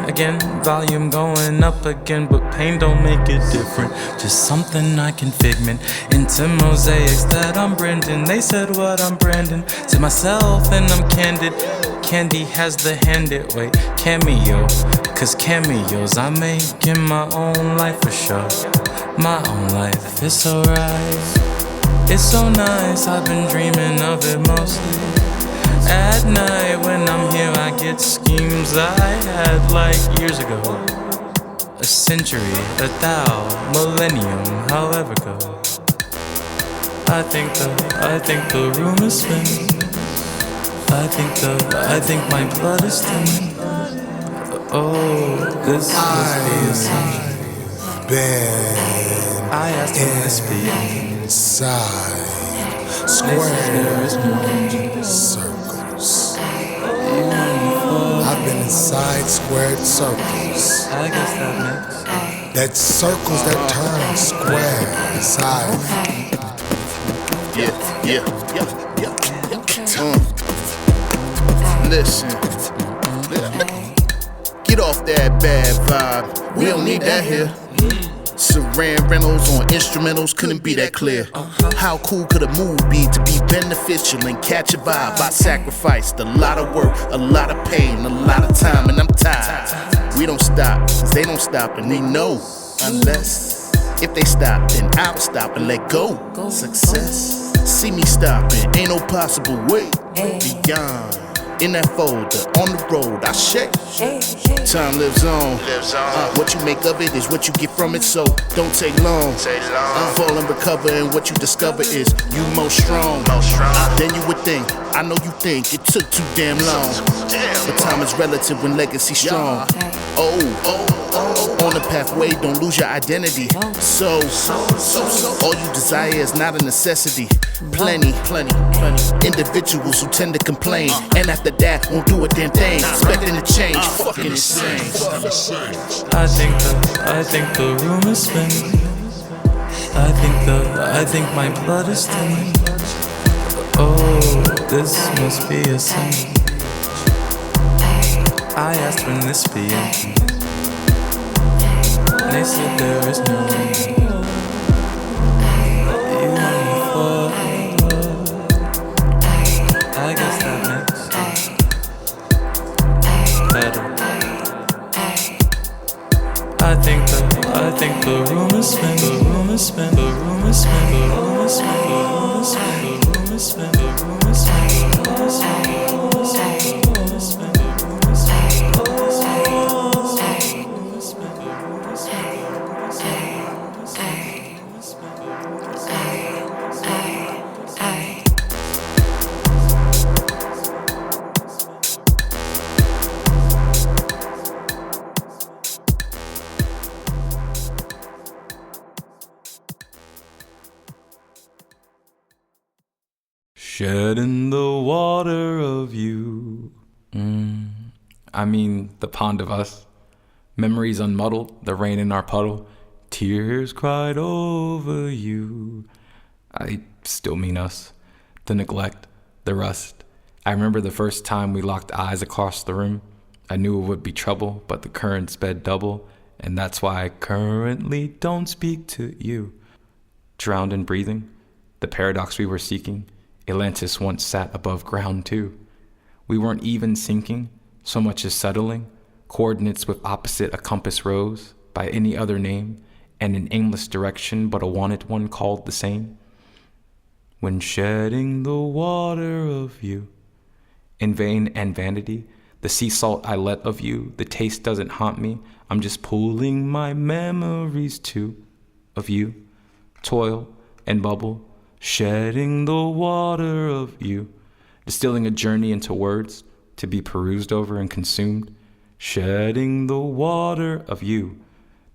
again, volume going up again. But pain don't make it different, just something I can figment into mosaics that I'm Brendan. They said what I'm Brandon to myself and I'm candid. Candy has the handed way cameo, cause cameos I make in my own life for sure. My own life, it's alright. It's so nice, I've been dreaming of it mostly. At night when I'm here I get schemes I had like years ago. A century, a thou, millennium, however go. I think the room is spinning. I think my blood is thinning. Oh, this must be a sign. I asked him to speak inside squares, circles. I've been inside squared circles. I guess that makes that circles that turn square inside. Yeah. Listen. Get off that bad vibe. We don't need that here. Saran Reynolds on instrumentals couldn't be that clear. How cool could a move be to be beneficial and catch a vibe? I sacrificed a lot of work, a lot of pain, a lot of time, and I'm tired. We don't stop, cause they don't stop, and they know. Unless, if they stop, then I'll stop and let go. Success, see me stopping, ain't no possible way beyond. In that folder, on the road, I shake. Time lives on. What you make of it is what you get from it, so don't take long. Fall and recover, and what you discover is you most strong. Then you would think, I know you think it took too damn long. But time is relative when legacy strong. On the pathway, don't lose your identity. So, all you desire is not a necessity. Plenty individuals who tend to complain, and after that won't do a damn thing, expecting to change. Fucking insane. I think the room is spinning. I think my blood is thinning. Oh, this must be a sign. I asked when this be ending. They said there is no end. You know me for. I guess that makes better. I think the room is spinning. The room is spinning. The room is spinning. The room is spinning. The room is spinning. The room is spinning. The room is spinning. The room is spinning. The room is spinning. The room is spinning. Shed in the water of you. I mean, the pond of us. Memories unmuddled, the rain in our puddle. Tears cried over you. I still mean us. The neglect, the rust. I remember the first time we locked eyes across the room. I knew it would be trouble, but the current sped double. And that's why I currently don't speak to you. Drowned in breathing, the paradox we were seeking. Atlantis once sat above ground too. We weren't even sinking, so much as settling. Coordinates with opposite a compass rose, by any other name, and an aimless direction but a wanted one called the same. When shedding the water of you, in vain and vanity, the sea salt I let of you, the taste doesn't haunt me, I'm just pulling my memories too, of you. Toil and bubble, shedding the water of you, distilling a journey into words to be perused over and consumed, shedding the water of you,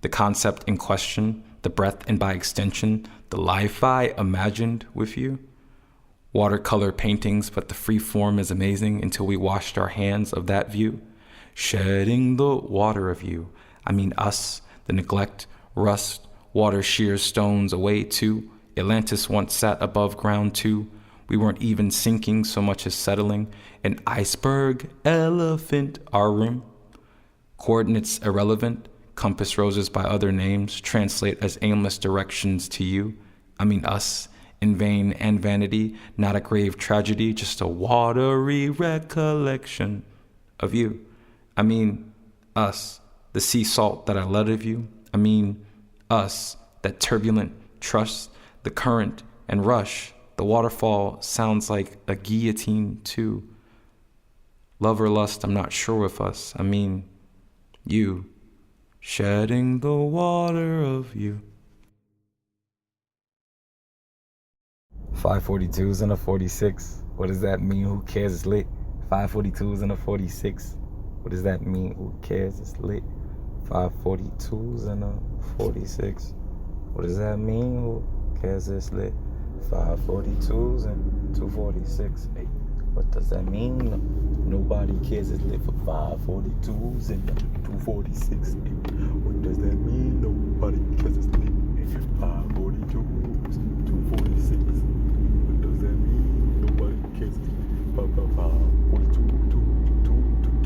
the concept in question, the breath and by extension, the life I imagined with you. Watercolor paintings, but the free form is amazing until we washed our hands of that view. Shedding the water of you, I mean us, the neglect, rust, water shears stones away too. Atlantis once sat above ground too. We weren't even sinking so much as settling. An iceberg, elephant, our room. Coordinates irrelevant, compass roses by other names translate as aimless directions to you. I mean us, in vain and vanity, not a grave tragedy, just a watery recollection of you. I mean us, the sea salt that I let of you. I mean us, that turbulent trust, the current and rush. The waterfall sounds like a guillotine too. Love or lust, I'm not sure with us. I mean you, shedding the water of you. 542s and a 46. What does that mean? Who cares? It's lit. 542s and a 46. What does that mean? Who cares? It's lit. 542s and a 46. What does that mean? Who cares? It's lit. 542s and 246. Hey, what does that mean? Nobody cares. It's lit for 542s and 246. Hey, what does that mean? Nobody cares. It's lit. 542s, 246. What does that mean? Nobody cares. 42, 42, 246,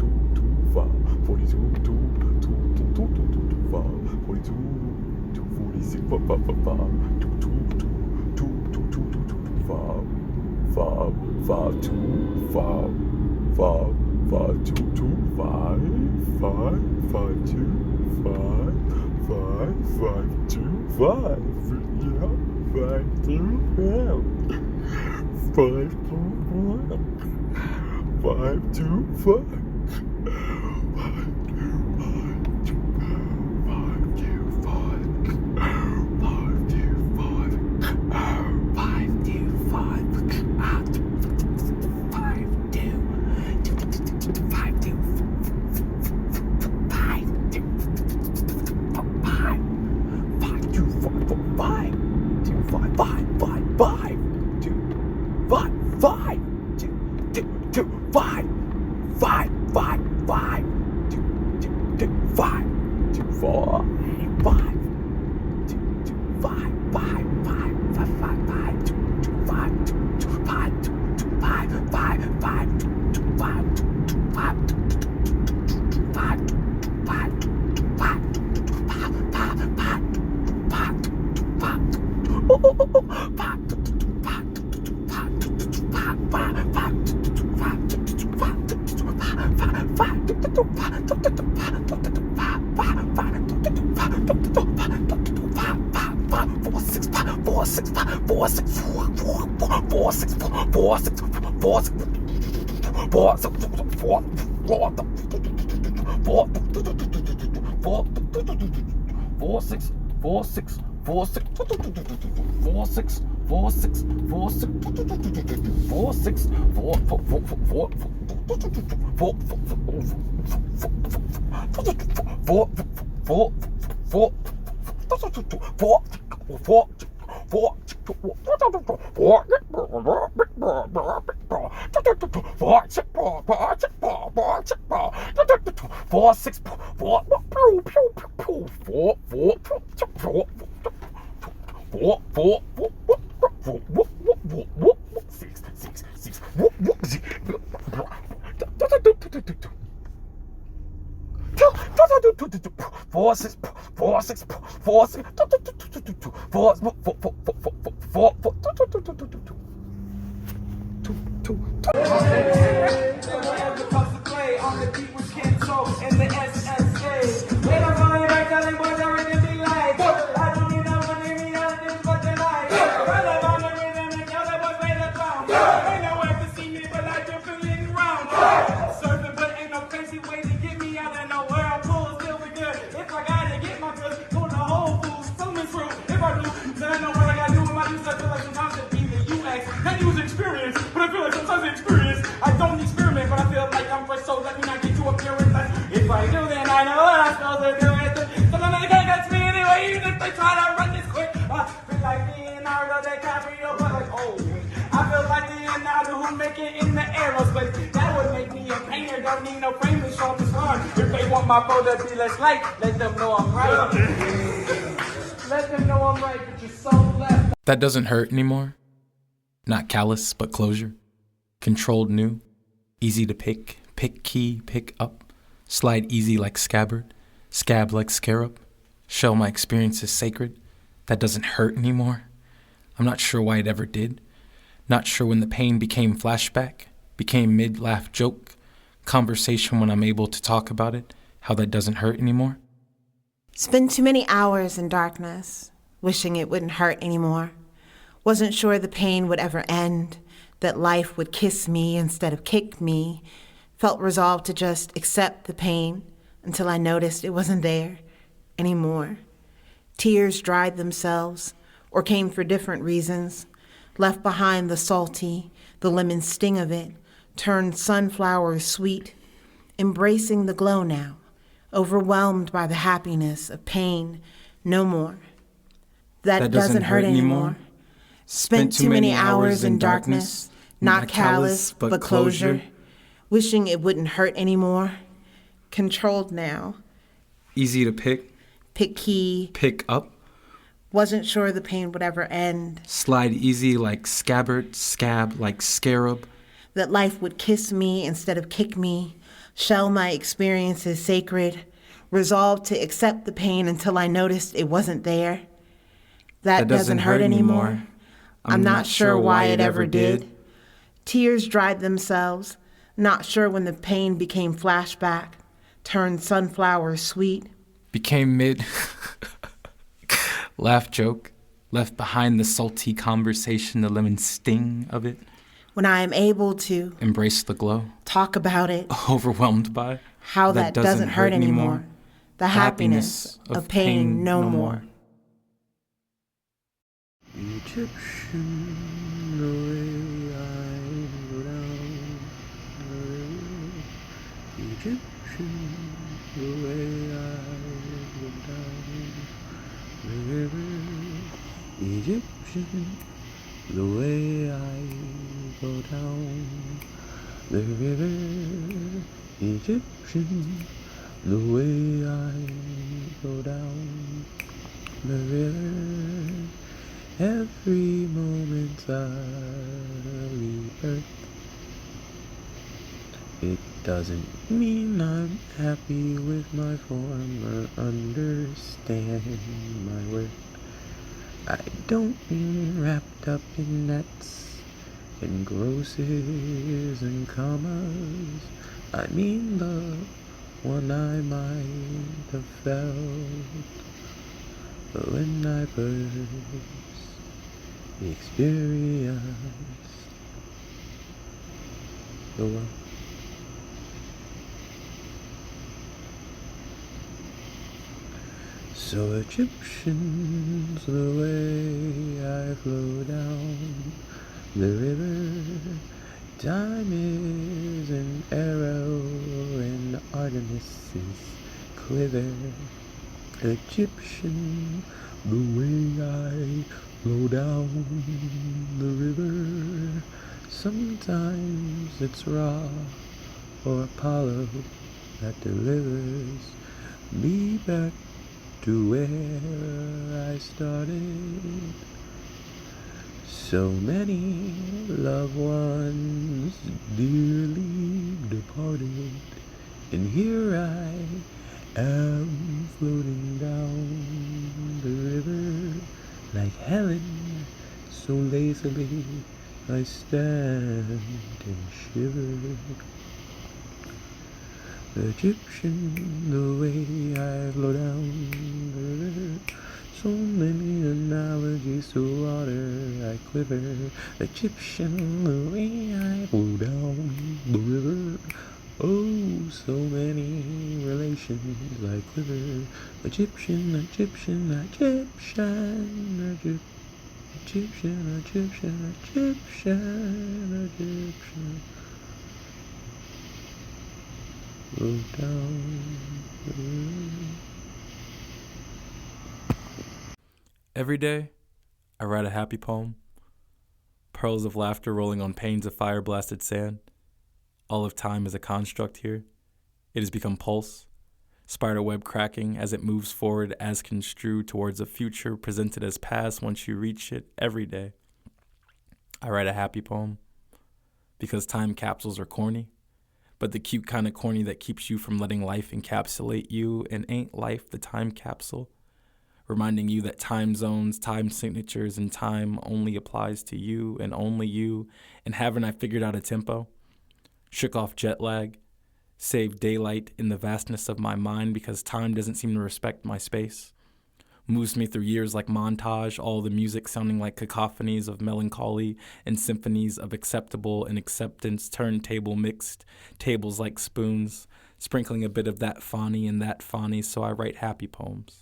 Then I know what I gotta do with my juice. I feel like sometimes it be the They try to run this quick. I feel like Leonardo DiCaprio, but like, oh, I feel like Leonardo who make it in the aerospace. That would make me a painter, don't need no frame to show this run. If they want my photo to be less light, let them know I'm right. Let them know I'm right, but you're so left. That doesn't hurt anymore. Not callous, but closure. Controlled new. Easy to pick. Pick key, pick up. Slide easy like scabbard. Scab like scarab. Show my experience is sacred. That doesn't hurt anymore. I'm not sure why it ever did. Not sure when the pain became flashback. Became mid-laugh joke. Conversation when I'm able to talk about it. How that doesn't hurt anymore. Spent too many hours in darkness, wishing it wouldn't hurt anymore. Wasn't sure the pain would ever end, that life would kiss me instead of kick me. Felt resolved to just accept the pain until I noticed it wasn't there anymore. Tears dried themselves or came for different reasons. Left behind the salty, the lemon sting of it, turned sunflowers sweet. Embracing the glow now, overwhelmed by the happiness of pain, no more. That doesn't hurt anymore. Spent too many hours in darkness, not callous, but closure. Wishing it wouldn't hurt anymore. Controlled now. Easy to pick. Pick key. Pick up. Wasn't sure the pain would ever end. Slide easy like scabbard, scab like scarab. That life would kiss me instead of kick me. Shell my experiences sacred. Resolved to accept the pain until I noticed it wasn't there. That doesn't hurt anymore. I'm not sure why it ever did. Tears dried themselves. Not sure when the pain became flashback. Turned sunflowers sweet. Became mid. Laugh joke. Left behind the salty conversation, the lemon sting of it. When I am able to embrace the glow. Talk about it. Overwhelmed by how that doesn't hurt anymore. The happiness of pain no more. Egyptian, the way I go down the river. Egyptian, the way I go down the river. Egyptian, the way I go down the river. Egyptian, the way I go down the river. Every moment I leave Earth, it doesn't mean I'm happy with my form or understand my worth. I don't mean wrapped up in nets and grosses and commas. I mean the one I might have felt when I first experienced the world. So Egyptians, the way I flow down the river. Time is an arrow and Artemis's quiver. Egyptian, the way I flow down the river. Sometimes it's Ra or Apollo that delivers me back to where I started. So many loved ones dearly departed, and here I am floating down the river like Helen, so lazily I stand and shiver. Egyptian, the way I flow down the river. So many analogies to water I quiver. Egyptian, the way I flow down the river. Oh, so many relations I quiver. Egyptian, Egyptian, Egyptian, Egyptian, Egyptian, Egyptian, Egyptian. Flow down the river. Every day, I write a happy poem. Pearls of laughter rolling on panes of fire-blasted sand. All of time is a construct here. It has become pulse, spiderweb cracking as it moves forward as construed towards a future presented as past once you reach it every day. I write a happy poem because time capsules are corny, but the cute kind of corny that keeps you from letting life encapsulate you, and ain't life the time capsule? Reminding you that time zones, time signatures, and time only applies to you, and haven't I figured out a tempo? Shook off jet lag, saved daylight in the vastness of my mind because time doesn't seem to respect my space. Moves me through years like montage, all the music sounding like cacophonies of melancholy and symphonies of acceptable and acceptance, turntable mixed, tables like spoons, sprinkling a bit of that fawny and that fawny, so I write happy poems.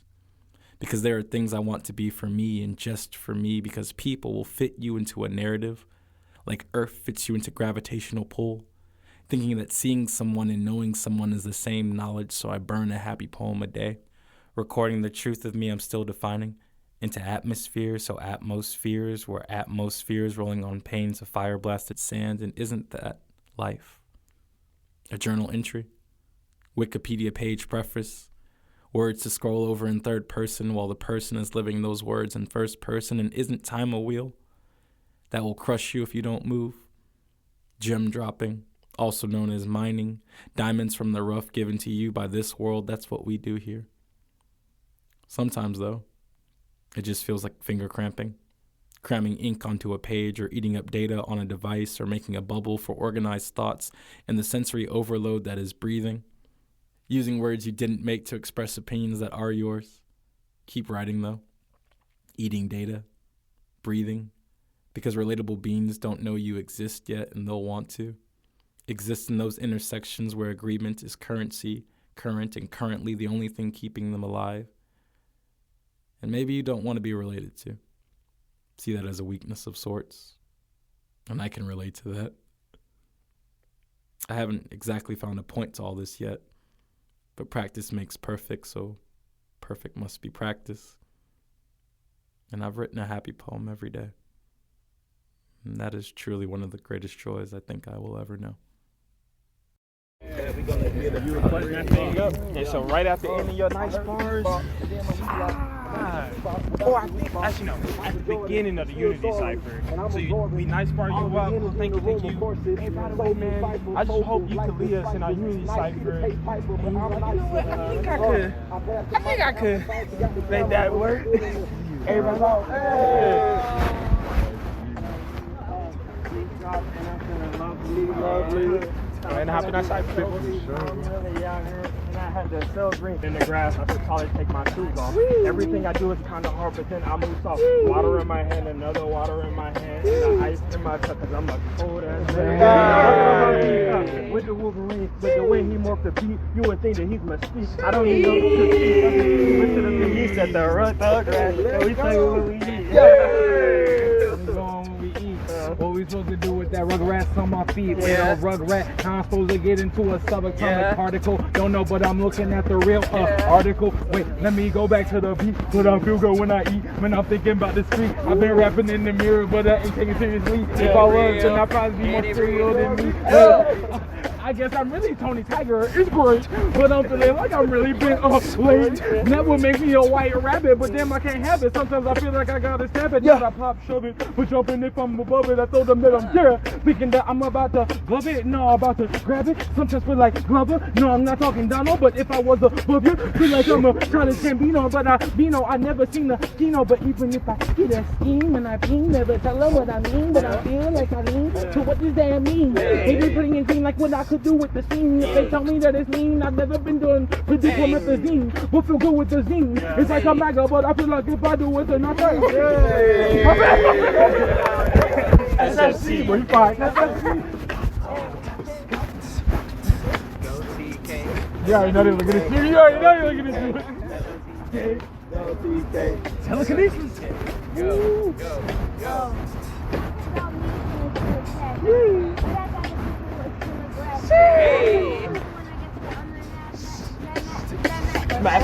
Because there are things I want to be for me and just for me, because people will fit you into a narrative, like Earth fits you into gravitational pull, thinking that seeing someone and knowing someone is the same knowledge, so I burn a happy poem a day, recording the truth of me I'm still defining into atmosphere, so atmospheres were atmospheres rolling on panes of fire-blasted sand, and isn't that life? A journal entry, Wikipedia page preface, words to scroll over in third person while the person is living those words in first person, and isn't time a wheel that will crush you if you don't move? Gem dropping, also known as mining, diamonds from the rough given to you by this world, that's what we do here. Sometimes, though, it just feels like finger cramping, cramming ink onto a page or eating up data on a device or making a bubble for organized thoughts and the sensory overload that is breathing. Using words you didn't make to express opinions that are yours. Keep writing, though. Eating data. Breathing. Because relatable beings don't know you exist yet, and they'll want to. Exist in those intersections where agreement is currency, current, and currently the only thing keeping them alive. And maybe you don't want to be related to. See that as a weakness of sorts. And I can relate to that. I haven't exactly found a point to all this yet. But practice makes perfect, so perfect must be practice. And I've written a happy poem every day. And that is truly one of the greatest joys I think I will ever know. We're gonna get you button that thing up, and so right after ending your nice bars, or I think actually no, at the beginning of the Unity cipher. So we nice bar you up, thank you. Hey, by the way, man, I just hope you could lead us in our Unity cipher. And you know what? I think I could make that work. Everybody go. Lovely. And I hop in that cipher. I'm really out here, and I had the cell drink in the grass. I should probably take my shoes off. Everything I do is kind of hard, but then I move soft. Water in my hand, another water in my hand, and the ice in my cup, because I'm a cold ass man. With the Wolverine, with the way he morphed the beat, you would think that he's Mystique. I don't even know who to see. Listen to the beast at the run thug grass, and we play what we eat. What we supposed to do with that Rugrats on my feet? Yeah. Rugrat, how I'm supposed to get into a subatomic particle? Don't know, but I'm looking at the real article. Wait, let me go back to the beat. But I feel good when I eat. When I'm thinking about the street, I've been rapping in the mirror, but I ain't taking it seriously. If I was, then I'd probably be more serial than me. I guess I'm really Tony Tiger. It's great, but I'm feeling like I'm really been late. That would make me a white rabbit, but damn, I can't have it. Sometimes I feel like I gotta stab it. I pop, shove it, but jumping if I'm above it, I throw them that I'm there. Thinking that I'm about to glove it, no, I'm about to grab it. Sometimes feel like Glover. No, I'm not talking Donald, but if I was a booger, feel like I'm a Charlie Gambino, but I never seen the Dino. But even if I get a scheme and I ping, never tell her what I mean, but I feel like I mean. So what does that mean? Maybe putting in things like what I could do with the scene. If they tell me that it's mean, I've never been doing promethazine. But feel good with the zine. It's like a MAGA, but I feel like if I do it, then I try. SFC, but you fine. You already know they're looking at you. You already know you're looking at you. Telekinesis. Go. Smash.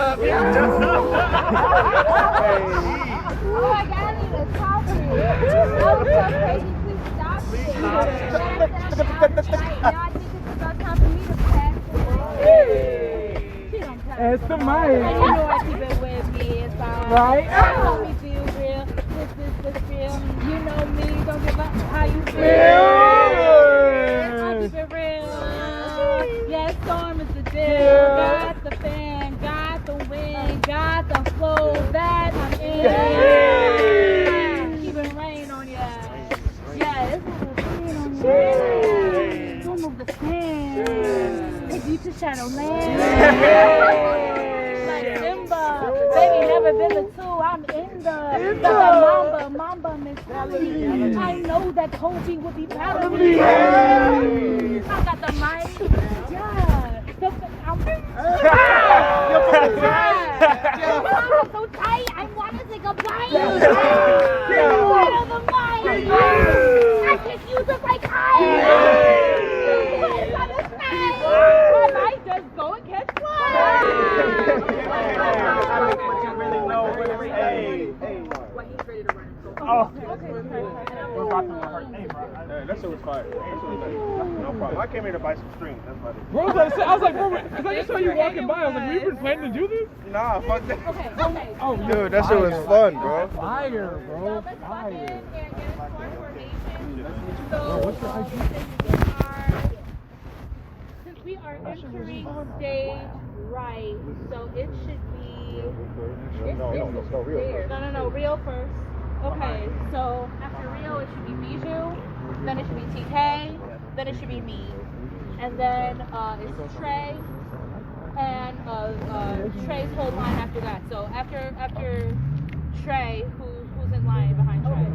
up. Oh my God, I need to talk to you. I was so crazy, please stop me. Now I think it's about time for me to pass it. It's the mic. You know I keep it with me. It's fine. Right? You know me feel real. This real. You know me. Don't give up how you feel. I keep it real. Yes, storm is the deal. Got the fan, got the wind, got the flow that I'm in. Keeping rain on ya. Yeah, it's rain on ya. Don't move the fan. Take you to Shadowland. Like Simba. Baby, never been the two. I'm in the Mamba mentality. I know that Kobe would be proud of me. I got the mic. Yeah. I'm so tight. I want to take a bite. The mic. I can use it like ice. I might just go and catch flies. That shit was fire. No problem. I came here to buy some strings. That's about it. Bro, I was like, bro, because I just saw you walking by. I was like, we've been planning to do this? Nah, fuck that. Okay. Oh, dude, that shit was fun, bro. Fire, bro. Fire. So, what's your IG? Since we are entering stage right, so it should be. No, Rio first. Okay, so after Rio, it should be Bijou, then it should be TK, then it should be me, and then it's Trey, and Trey's whole line after that. So after Trey, who's in line behind Trey?